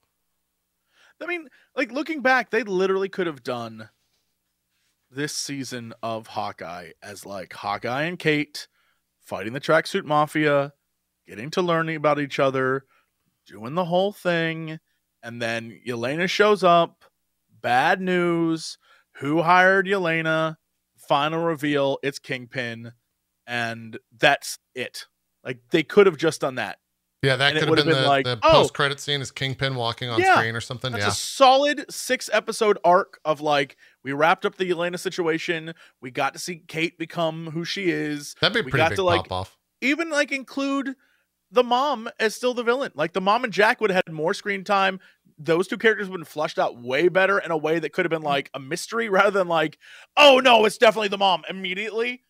I mean, like, looking back, they literally could have done this season of Hawkeye as like Hawkeye and Kate fighting the tracksuit mafia, getting to learning about each other, doing the whole thing, and then Yelena shows up, bad news, who hired Yelena, final reveal, it's Kingpin, and that's it. Like, they could have just done that. Yeah, that could have been the post-credit scene is Kingpin walking on screen or something. That's a solid 6-episode arc of like, we wrapped up the Yelena situation. We got to see Kate become who she is. That'd be a pretty big pop-off. Even like include the mom as still the villain. Like, the mom and Jack would have had more screen time. Those two characters would have been flushed out way better in a way that could have been like a mystery rather than like, oh no, it's definitely the mom immediately.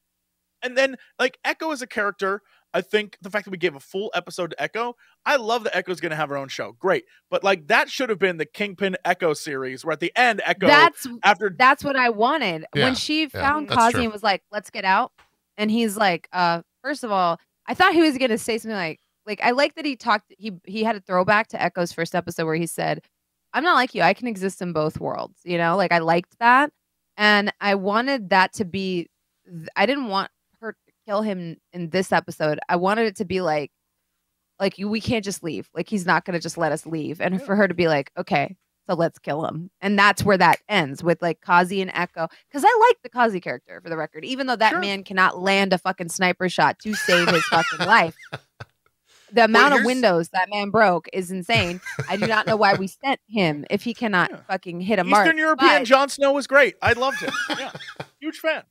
And then like Echo as a character, I think the fact that we gave a full episode to Echo, I love that Echo's going to have her own show. Great. But like, that should have been the Kingpin Echo series where at the end, Echo, that's what I wanted. Yeah, when she found Kazi and was like, let's get out. And he's like, first of all, I thought he was going to say something like, I like that he had a throwback to Echo's first episode where he said, I'm not like you. I can exist in both worlds. You know, like, I liked that. And I wanted that to be, I didn't want her to kill him in this episode. I wanted it to be like we can't just leave. Like, he's not going to just let us leave. And for her to be like, okay, so let's kill him. And that's where that ends with like Kazi and Echo. Because I like the Kazi character, for the record, even though that man cannot land a fucking sniper shot to save his fucking life. The amount of windows that man broke is insane. I do not know why we sent him if he cannot fucking hit a mark. Eastern European Jon Snow was great. I loved him. Yeah. Huge fan.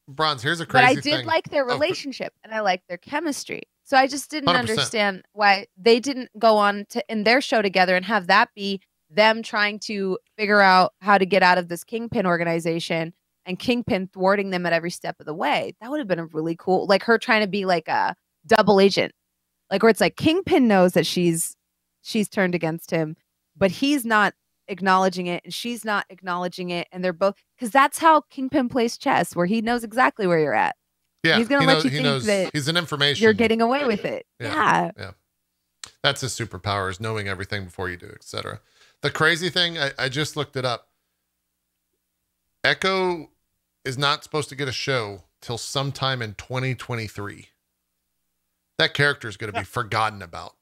Bronze, here's a crazy thing. But I did like their relationship and I liked their chemistry. So I just didn't 100%. understand why they didn't go on to in their show together and have that be them trying to figure out how to get out of this Kingpin organization and Kingpin thwarting them at every step of the way. That would have been a really cool, like her trying to be like a double agent. Like, where it's like Kingpin knows that she's turned against him, but he's not acknowledging it and she's not acknowledging it. And they're both, because that's how Kingpin plays chess, where he knows exactly where you're at. Yeah. He's going to let you think that he's an information. You're getting away with it. Yeah. That's his superpower, is knowing everything before you do, etc. The crazy thing, I just looked it up. Echo is not supposed to get a show till sometime in 2023. That character is going to be forgotten about.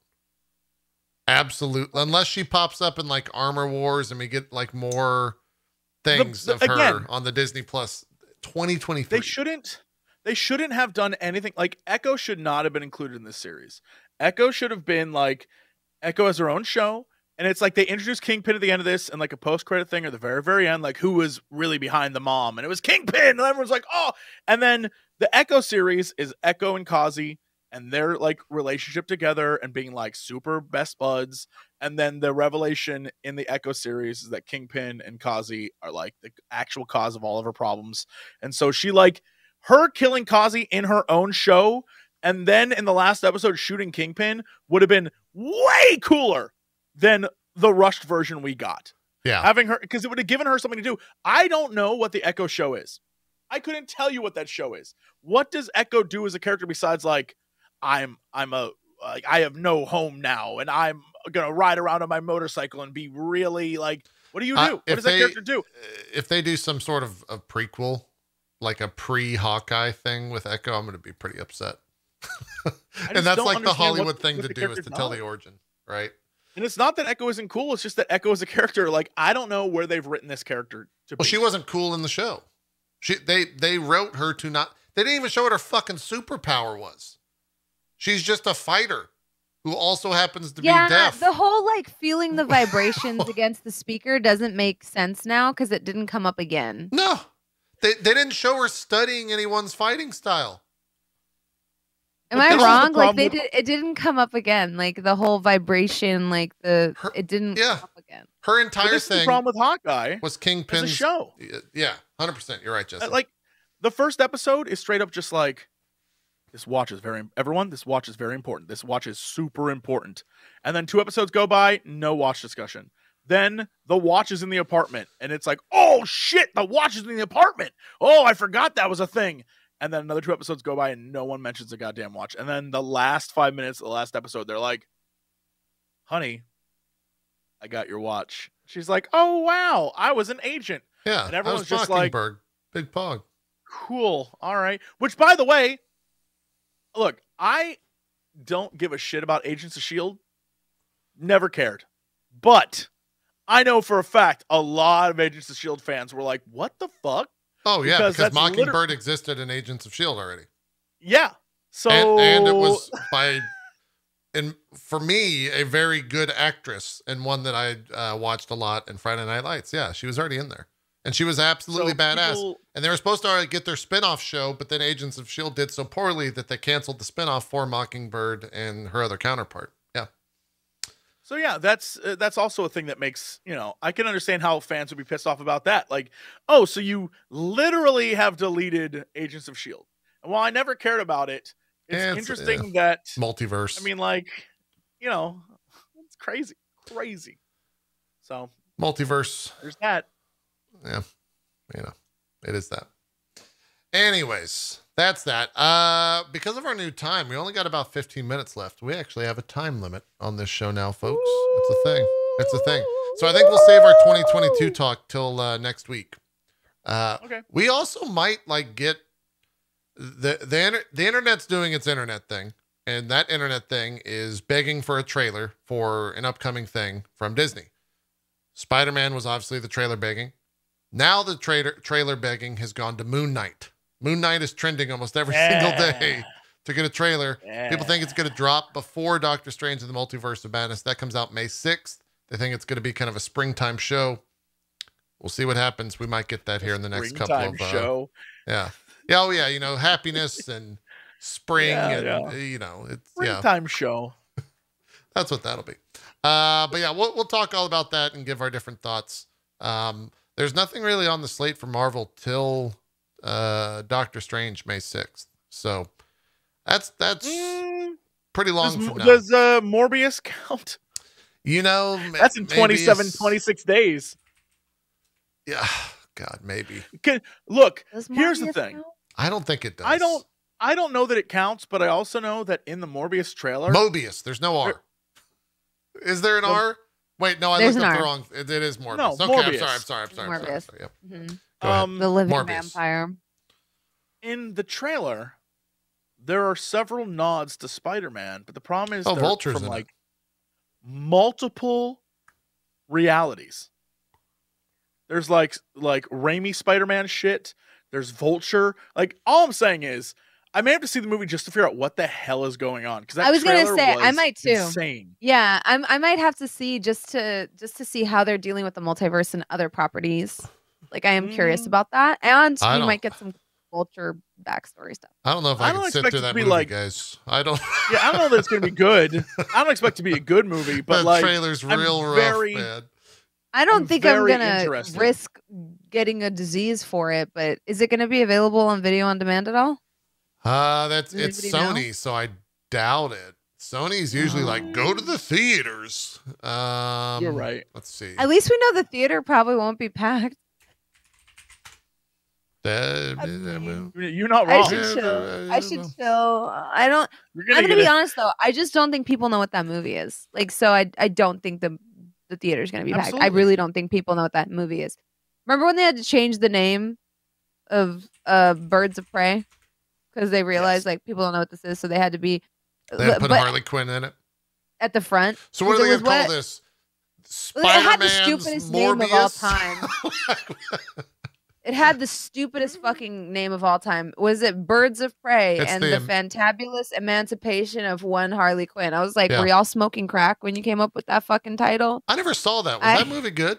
Absolutely. Unless she pops up in like Armor Wars and we get like more things of her on the Disney Plus. 2023. They shouldn't have done anything. Like, Echo should not have been included in this series. Echo should have been like, Echo has her own show. And it's like they introduced Kingpin at the end of this and like a post-credit thing at the very, very end, like who was really behind the mom. And it was Kingpin. And everyone's like, oh. And then the Echo series is Echo and Kazi and their like relationship together and being like super best buds. And then the revelation in the Echo series is that Kingpin and Kazi are like the actual cause of all of her problems. And so she like her killing Kazi in her own show. And then in the last episode, shooting Kingpin would have been way cooler than the rushed version we got. Yeah. Having her, because it would have given her something to do. I don't know what the Echo show is. I couldn't tell you what that show is. What does Echo do as a character besides like, I have no home now and I'm gonna ride around on my motorcycle and be really like, what do you do? What does that character do? If they do some sort of a prequel, like a pre-Hawkeye thing with Echo, I'm gonna be pretty upset. And that's like the Hollywood thing to do, is to tell the origin, right? And it's not that Echo isn't cool. It's just that Echo is a character. Like, I don't know where they've written this character to be. Well, she wasn't cool in the show. They wrote her to not. They didn't even show what her fucking superpower was. She's just a fighter who also happens to be deaf. The whole like feeling the vibrations against the speaker doesn't make sense now because it didn't come up again. No, they didn't show her studying anyone's fighting style. Am I wrong? Like it didn't come up again. Like the whole vibration, like it didn't come up again. Her entire thing. The problem with Hawkeye was Kingpin's show. Yeah, 100%. You're right, Jesse. Like the first episode is straight up just like, this watch is very important. This watch is super important. And then 2 episodes go by, no watch discussion. Then the watch is in the apartment, and it's like, oh shit, the watch is in the apartment. Oh, I forgot that was a thing. And then another 2 episodes go by, and no one mentions the goddamn watch. And then the last 5 minutes of the last episode, they're like, honey, I got your watch. She's like, oh wow, I was an agent. Yeah, and everyone's that was just like, Big Pog. Cool, all right. Which, by the way, look, I don't give a shit about Agents of S.H.I.E.L.D. Never cared. But I know for a fact a lot of Agents of S.H.I.E.L.D. fans were like, what the fuck? Oh, yeah, because Mockingbird existed in Agents of S.H.I.E.L.D. already. Yeah. So and it was for me, a very good actress, and one that I watched a lot in Friday Night Lights. Yeah, she was already in there. And she was absolutely badass. And they were supposed to get their spinoff show, but then Agents of S.H.I.E.L.D. did so poorly that they canceled the spinoff for Mockingbird and her other counterpart. Yeah. So yeah, that's also a thing that makes, I can understand how fans would be pissed off about that. Like, oh, so you literally have deleted Agents of S.H.I.E.L.D. And while I never cared about it, it's interesting that multiverse. I mean, it's crazy. So multiverse. There's that. Yeah, it is that. Anyways, that's that. Because of our new time, we only got about 15 minutes left. We actually have a time limit on this show now, folks. It's a thing. It's a thing. So I think we'll save our 2022 talk till next week. Okay. We also might get the internet's doing its internet thing, and that internet thing is begging for a trailer for an upcoming thing from Disney. Spider-Man was obviously the trailer begging. Now the trailer begging has gone to Moon Knight. Moon Knight is trending almost every single day to get a trailer. Yeah. People think it's going to drop before Doctor Strange in the Multiverse of Madness. That comes out May 6th. They think it's going to be kind of a springtime show. We'll see what happens. We might get that here in the next couple of show. Yeah. Yeah. Oh yeah. Happiness and spring it's springtime show. That's what that'll be. But yeah, we'll talk all about that and give our different thoughts. There's nothing really on the slate for Marvel till Doctor Strange May 6th. So that's pretty long from now. Does Morbius count? That's in 26 days. Yeah. God, maybe. Look, here's the thing. Count? I don't think it does. I don't know that it counts, but I also know that in the Morbius trailer, Mobius, there's no R. Is there an R? Wait, no, I looked up the wrong. It is Morbius. No, okay, Morbius. I'm sorry. Morbius. Yep. Mm-hmm. The living Morbius. vampire. In the trailer, there are several nods to Spider-Man, but the problem is Vulture's from in it. Multiple realities. There's like Raimi Spider-Man shit. There's Vulture. All I'm saying is, I may have to see the movie just to figure out what the hell is going on. Because I was going to say, I might too. Insane. Yeah, I might have to see just to see how they're dealing with the multiverse and other properties. I am curious about that, and we might get some Vulture backstory stuff. I don't know if I can sit through that movie, guys. I don't. Yeah, I don't know that it's going to be good. I don't expect it to be a good movie, but the trailer's real rough, man. I don't think I'm gonna risk getting a disease for it, but is it going to be available on video on demand at all? It's Sony, so I doubt it. Sony's usually go to the theaters. You're right. Let's see. At least we know the theater probably won't be packed. You're not wrong. I should chill. I'm gonna be honest though. I just don't think people know what that movie is. So I don't think the theater is gonna be packed. I really don't think people know what that movie is. Remember when they had to change the name of Birds of Prey? Because they realized people don't know what this is, so they had to be. They had to put Harley Quinn in it at the front. So what are they gonna call this? Spider-Man's it had the stupidest name of all time. It had the stupidest fucking name of all time. Was it Birds of Prey and the Fantabulous Emancipation of One Harley Quinn? I was like, were y'all smoking crack when you came up with that fucking title? I never saw that. Was that movie good?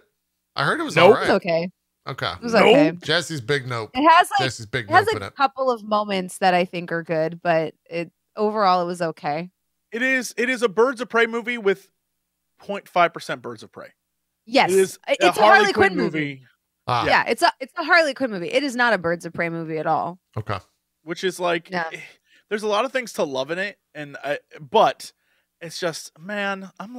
I heard it was all right. It was okay. Okay. It was okay. Jesse's big nope. It has Jesse's big it has nope in a it. couple of moments that I think are good, but overall it was okay. It is a Birds of Prey movie with 0.5% Birds of Prey. Yes. It's a Harley Quinn movie. Ah. Yeah, it's a Harley Quinn movie. It is not a Birds of Prey movie at all. Okay. Which is there's a lot of things to love in it, but it's just, man, I'm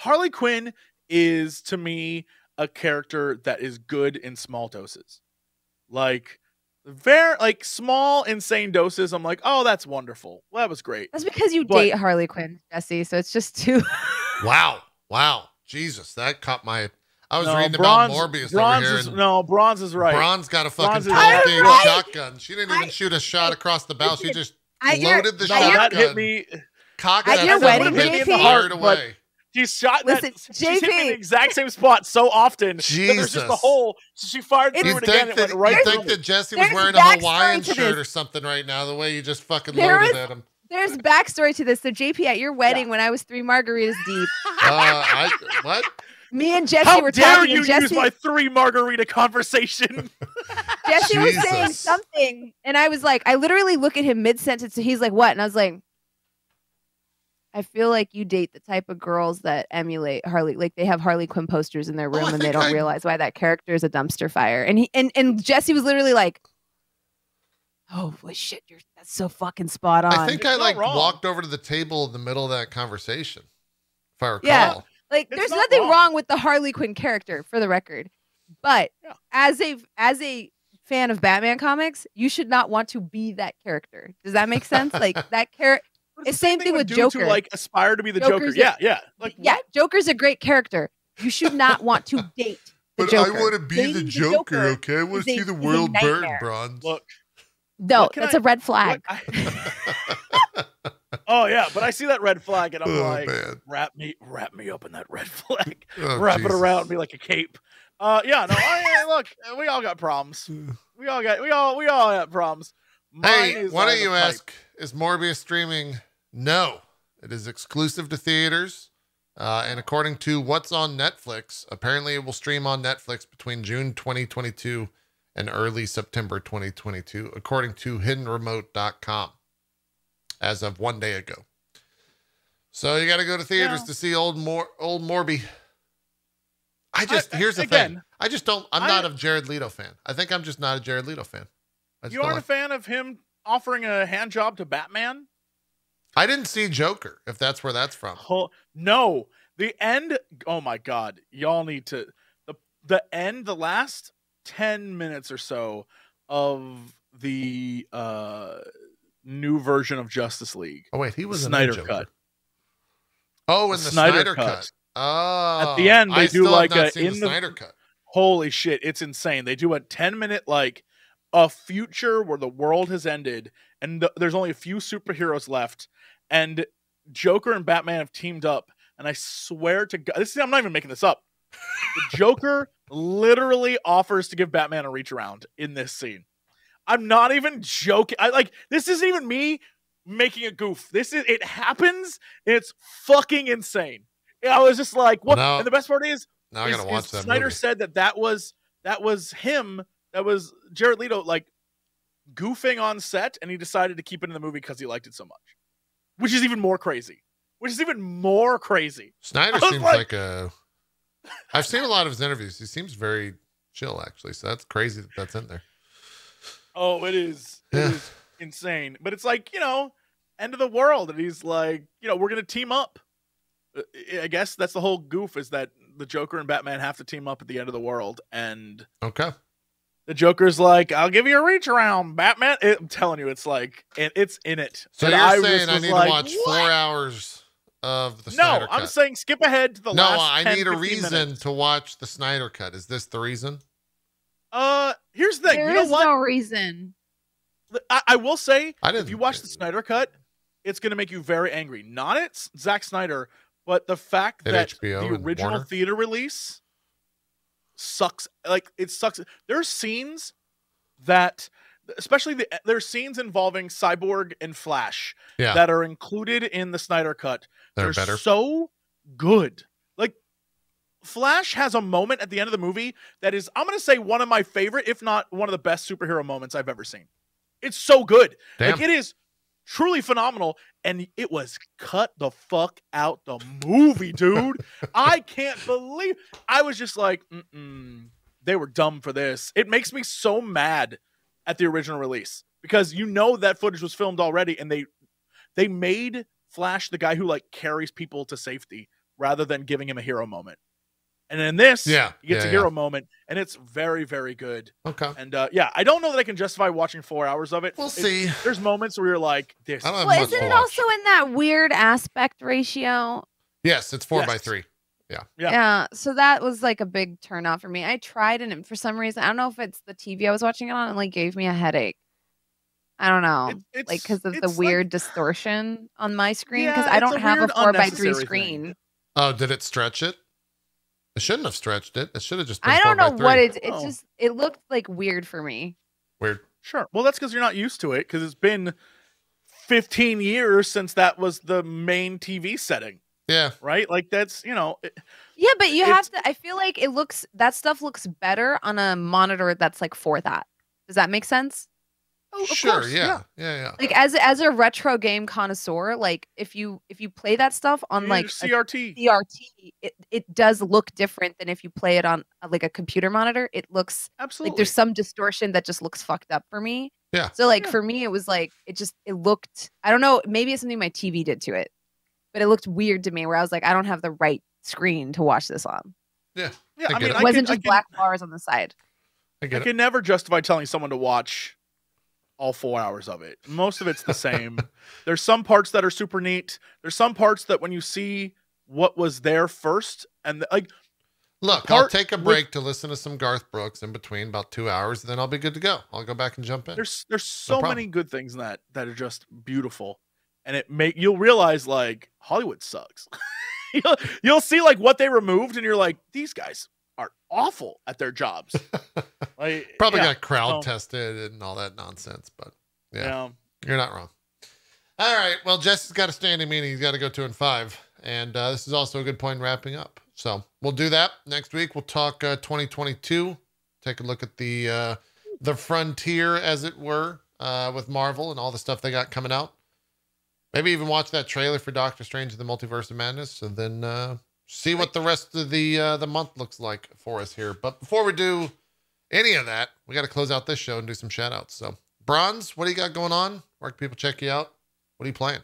Harley Quinn is, to me, a character that is good in small doses. Like, very like small, insane doses. I'm like, oh, that's wonderful. Well, that was great. That's because you date Harley Quinn, Jesse. So it's just too. Wow. Jesus, that caught my. I was reading about Morbius over here. Bronze is right. Bronze got a fucking 12-gauge shotgun. She didn't even shoot a shot across the bow. She just loaded the shotgun. That hit me. At your wedding, JP. Away. She shot that. She hit me in the exact same spot so often. Jesus. That there's just a hole. So she fired through it again. It went you think that Jesse was wearing a Hawaiian shirt or something right now? The way you just fucking loaded at him. There's backstory to this. So JP, at your wedding, when I was 3 margaritas deep. What? Me and Jesse were talking. How dare you use my 3 margarita conversation? Jesse was saying something, and I was like, I literally look at him mid-sentence, and he's like, what? And I was like, I feel like you date the type of girls that emulate Harley. Like, they have Harley Quinn posters in their room, and they don't realize why that character is a dumpster fire. And and Jesse was literally like, oh, shit, that's so fucking spot on. I think I walked over to the table in the middle of that conversation, if I recall. Yeah. Like, there's nothing wrong with the Harley Quinn character, for the record. But as a fan of Batman comics, you should not want to be that character. Does that make sense? Like, that character. It's the same thing with Joker. To, like, aspire to be the Joker. Yeah. Like, Joker's a great character. You should not want to date the Joker. I want to be the Joker, okay? I want to see the world burn, Bronze. Look. No, that's a red flag. Oh yeah, but I see that red flag and I'm like, man. wrap me up in that red flag. Wrap it around me like a cape. Look, we all got problems. We all have problems. Hey, why don't you ask, is Morbius streaming? No. It is exclusive to theaters. And according to what's on Netflix, apparently it will stream on Netflix between June 2022 and early September 2022, according to hiddenremote.com. As of 1 day ago. So you got to go to theaters to see old Morby. Here's the thing. I'm not a Jared Leto fan. I think I'm just not a Jared Leto fan. You aren't a fan of him offering a hand job to Batman? I didn't see Joker, if that's where that's from. No. The end. Oh my God. Y'all need to. The end, the last 10 minutes or so of the new version of Justice League. Oh wait, he was Snyder cut. Oh, in the Snyder cut. Oh, at the end they do like the Snyder cut. Holy shit, it's insane. They do a 10-minute like a future where the world has ended and there's only a few superheroes left, and Joker and Batman have teamed up. And I swear to God, I'm not even making this up. The Joker literally offers to give Batman a reach around in this scene. I'm not even joking. This isn't even me making a goof. It happens. And it's fucking insane. And I was just like, what? And the best part is, I gotta watch that Snyder movie. said that was him. That was Jared Leto, like, goofing on set, and he decided to keep it in the movie because he liked it so much. Which is even more crazy. Snyder seems like a... I've seen a lot of his interviews. He seems very chill, actually. So that's crazy that that's in there. Oh, it is. It is insane. But it's like, end of the world. And he's like, we're going to team up. I guess that's the whole goof, is that the Joker and Batman have to team up at the end of the world. And the Joker's like, I'll give you a reach around, Batman. I'm telling you, it's like, it's in it. So and you're saying I need to watch 4 hours of the Snyder cut? No, I'm saying skip ahead to the last 10, I need a 15 reason minutes. to watch the Snyder cut. Is this the reason? Here's the thing. There you know is what? no reason. I will say, if you watch the Snyder cut, it's going to make you very angry. Not at Zack Snyder, but the fact that HBO the original Warner? theater release sucks. Like, it sucks. There's scenes that, especially there's scenes involving Cyborg and Flash that are included in the Snyder cut. They're better. So good. Like, Flash has a moment at the end of the movie that is, I'm going to say, one of my favorite, if not one of the best superhero moments I've ever seen. It's so good. Damn. Like, it is truly phenomenal, and it was cut the fuck out the movie, dude. I can't believe. I was just like, they were dumb for this. It makes me so mad at the original release, because that footage was filmed already, and they made Flash the guy who, like, carries people to safety rather than giving him a hero moment. And in this, he gets a hero moment, and it's very, very good. Okay. And I don't know that I can justify watching 4 hours of it. We'll see. There's moments where you're like, this. Well, isn't it also in that weird aspect ratio? Yes, it's 4:3. Yeah. So that was like a big turnoff for me. I tried, and for some reason, I don't know if it's the TV I was watching it on, it like gave me a headache. I don't know, like because of the weird distortion on my screen, because I don't have a 4:3 screen. Thing. Oh, did it stretch it? It shouldn't have stretched it. It should have just been I don't know 4:3. what it looked like weird for me. Weird. Sure. Well, that's because you're not used to it, because it's been 15 years since that was the main TV setting. Yeah. Right? Like that's, Yeah, but you have to, I feel like that stuff looks better on a monitor that's like for that. Does that make sense? Oh, sure. course, Yeah. Like as a retro game connoisseur, like if you play that stuff on like CRT, it does look different than if you play it on like a computer monitor. It looks absolutely like there's some distortion that just looks fucked up for me. Yeah. So like for me, it was like it looked. I don't know. Maybe it's something my TV did to it, but it looked weird to me. Where I was like, I don't have the right screen to watch this on. Yeah. I mean, it wasn't just black bars on the side. I can never justify telling someone to watch all 4 hours of it. Most of it's the same. There's some parts that are super neat. There's some parts that when you see what was there first, and look, I'll take a break to listen to some Garth Brooks in between, about 2 hours, and then I'll be good to go. I'll go back and jump in. There's so many good things in that are just beautiful, and you'll realize like Hollywood sucks. You'll see like what they removed, and you're like, these guys are awful at their jobs. Like, probably got crowd tested and all that nonsense, but you're not wrong. All right, well, Jesse's got a standing meeting. He's got to go 2 and 5, and this is also a good point in wrapping up. So we'll do that next week. We'll talk 2022. Take a look at the frontier, as it were, with Marvel and all the stuff they got coming out. Maybe even watch that trailer for Doctor Strange and the Multiverse of Madness, and then see what the rest of the month looks like for us here. But before we do any of that, we got to close out this show and do some shout outs. So Bronze, what do you got going on? Where can people check you out? What are you playing?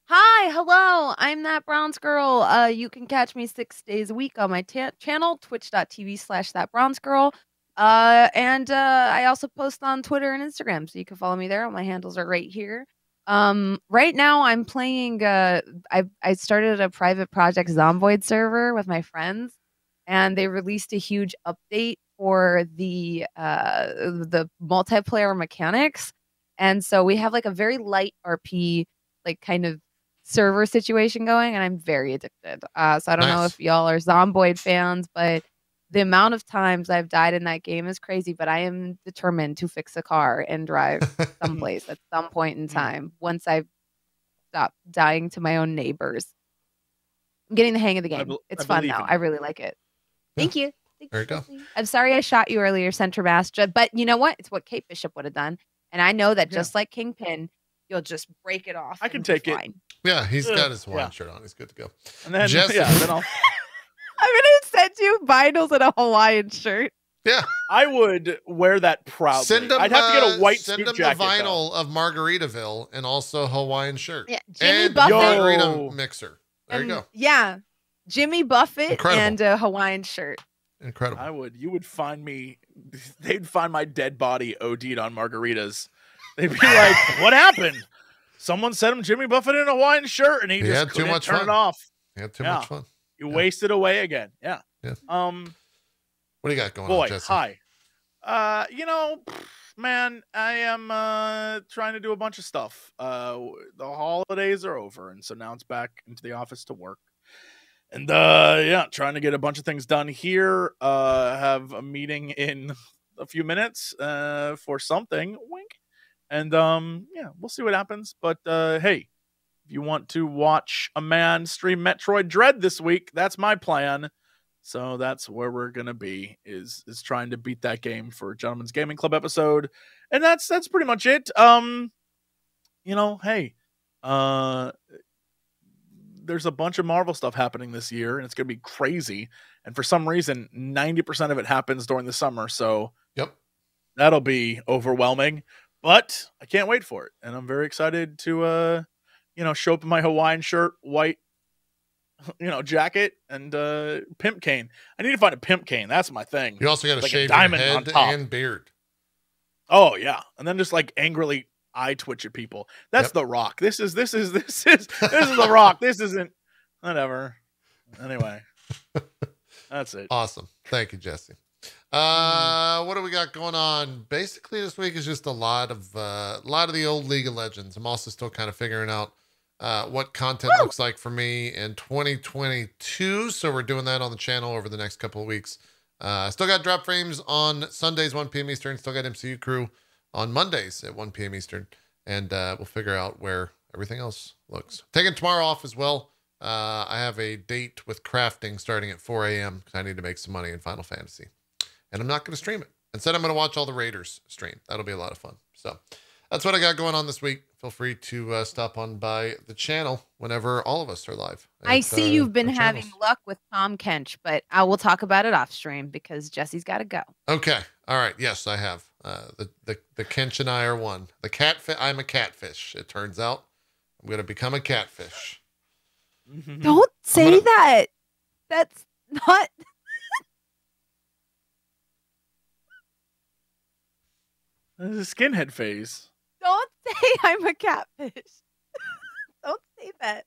Hi, hello. I'm ThatBronzeGirl. You can catch me 6 days a week on my channel, twitch.tv/ThatBronzeGirl. And I also post on Twitter and Instagram, so you can follow me there. My handles are right here. Right now I'm playing, I started a private project Zomboid server with my friends, and they released a huge update for the multiplayer mechanics. And so we have like a very light RP, like kind of server situation going, and I'm very addicted. So I don't know if y'all are Zomboid fans, but the amount of times I've died in that game is crazy, but I am determined to fix a car and drive someplace at some point in time once I've stopped dying to my own neighbors. I'm getting the hang of the game. It's fun now. I really like it. Thank you. There you go. I'm sorry I shot you earlier, Center Master, but you know what? It's what Kate Bishop would have done. And I know that just like Kingpin, you'll just break it off. I can take it. Yeah, he's got his Hawaiian shirt on. He's good to go. And then, Jesse. then I'll... I'm going to send you vinyls and a Hawaiian shirt. Yeah. I would wear that proudly. I'd have to get a white suit jacket. Send him the vinyl of Margaritaville and also Hawaiian shirt. Yeah, Jimmy and Buffett. Margarita mixer. There you go. Yeah. Jimmy Buffett and a Hawaiian shirt. Incredible. You would find me, they'd find my dead body OD'd on margaritas. They'd be like, what happened? Someone sent him Jimmy Buffett in a Hawaiian shirt and he just had too much turn fun. it off. He had too much fun. You wasted away again. Yeah. What do you got going on, Jesse? Hi. Man, I am trying to do a bunch of stuff. The holidays are over, and so now it's back into the office to work. And trying to get a bunch of things done here. Have a meeting in a few minutes for something. Wink. And we'll see what happens. But hey, if you want to watch a man stream Metroid Dread this week, that's my plan. So that's where we're gonna be, is trying to beat that game for Gentleman's Gaming Club episode. And that's pretty much it. Hey, there's a bunch of Marvel stuff happening this year, and it's gonna be crazy. And for some reason, 90% of it happens during the summer. So that'll be overwhelming. But I can't wait for it. And I'm very excited to show up in my Hawaiian shirt, white jacket and pimp cane. I need to find a pimp cane. That's my thing. You also got to Like a shave your diamond on head top. and beard. Oh yeah, and then just like angrily eye twitch at people. That's The Rock. This is The Rock. This isn't whatever. Anyway, that's it. Awesome. Thank you, Jesse. What do we got going on? Basically, this week is just a lot of the old League of Legends. I'm also still kind of figuring out what content looks like for me in 2022. So we're doing that on the channel over the next couple of weeks. Still got drop frames on Sundays, 1 p.m. Eastern. Still got MCU Crew on Mondays at 1 p.m. Eastern. And we'll figure out where everything else looks. Taking tomorrow off as well. I have a date with crafting starting at 4 a.m. because I need to make some money in Final Fantasy. And I'm not going to stream it. Instead, I'm going to watch all the Raiders stream. That'll be a lot of fun. So that's what I got going on this week. Feel free to stop on by the channel whenever all of us are live. I see you've been having luck with Tom Kench, but I will talk about it off stream because Jesse's got to go. Okay. All right. Yes, I have. The Kench and I are one. The catfish. I'm a catfish. It turns out I'm going to become a catfish. Don't say that. That's not. This is a skinhead phase. Don't say I'm a catfish. Don't say that.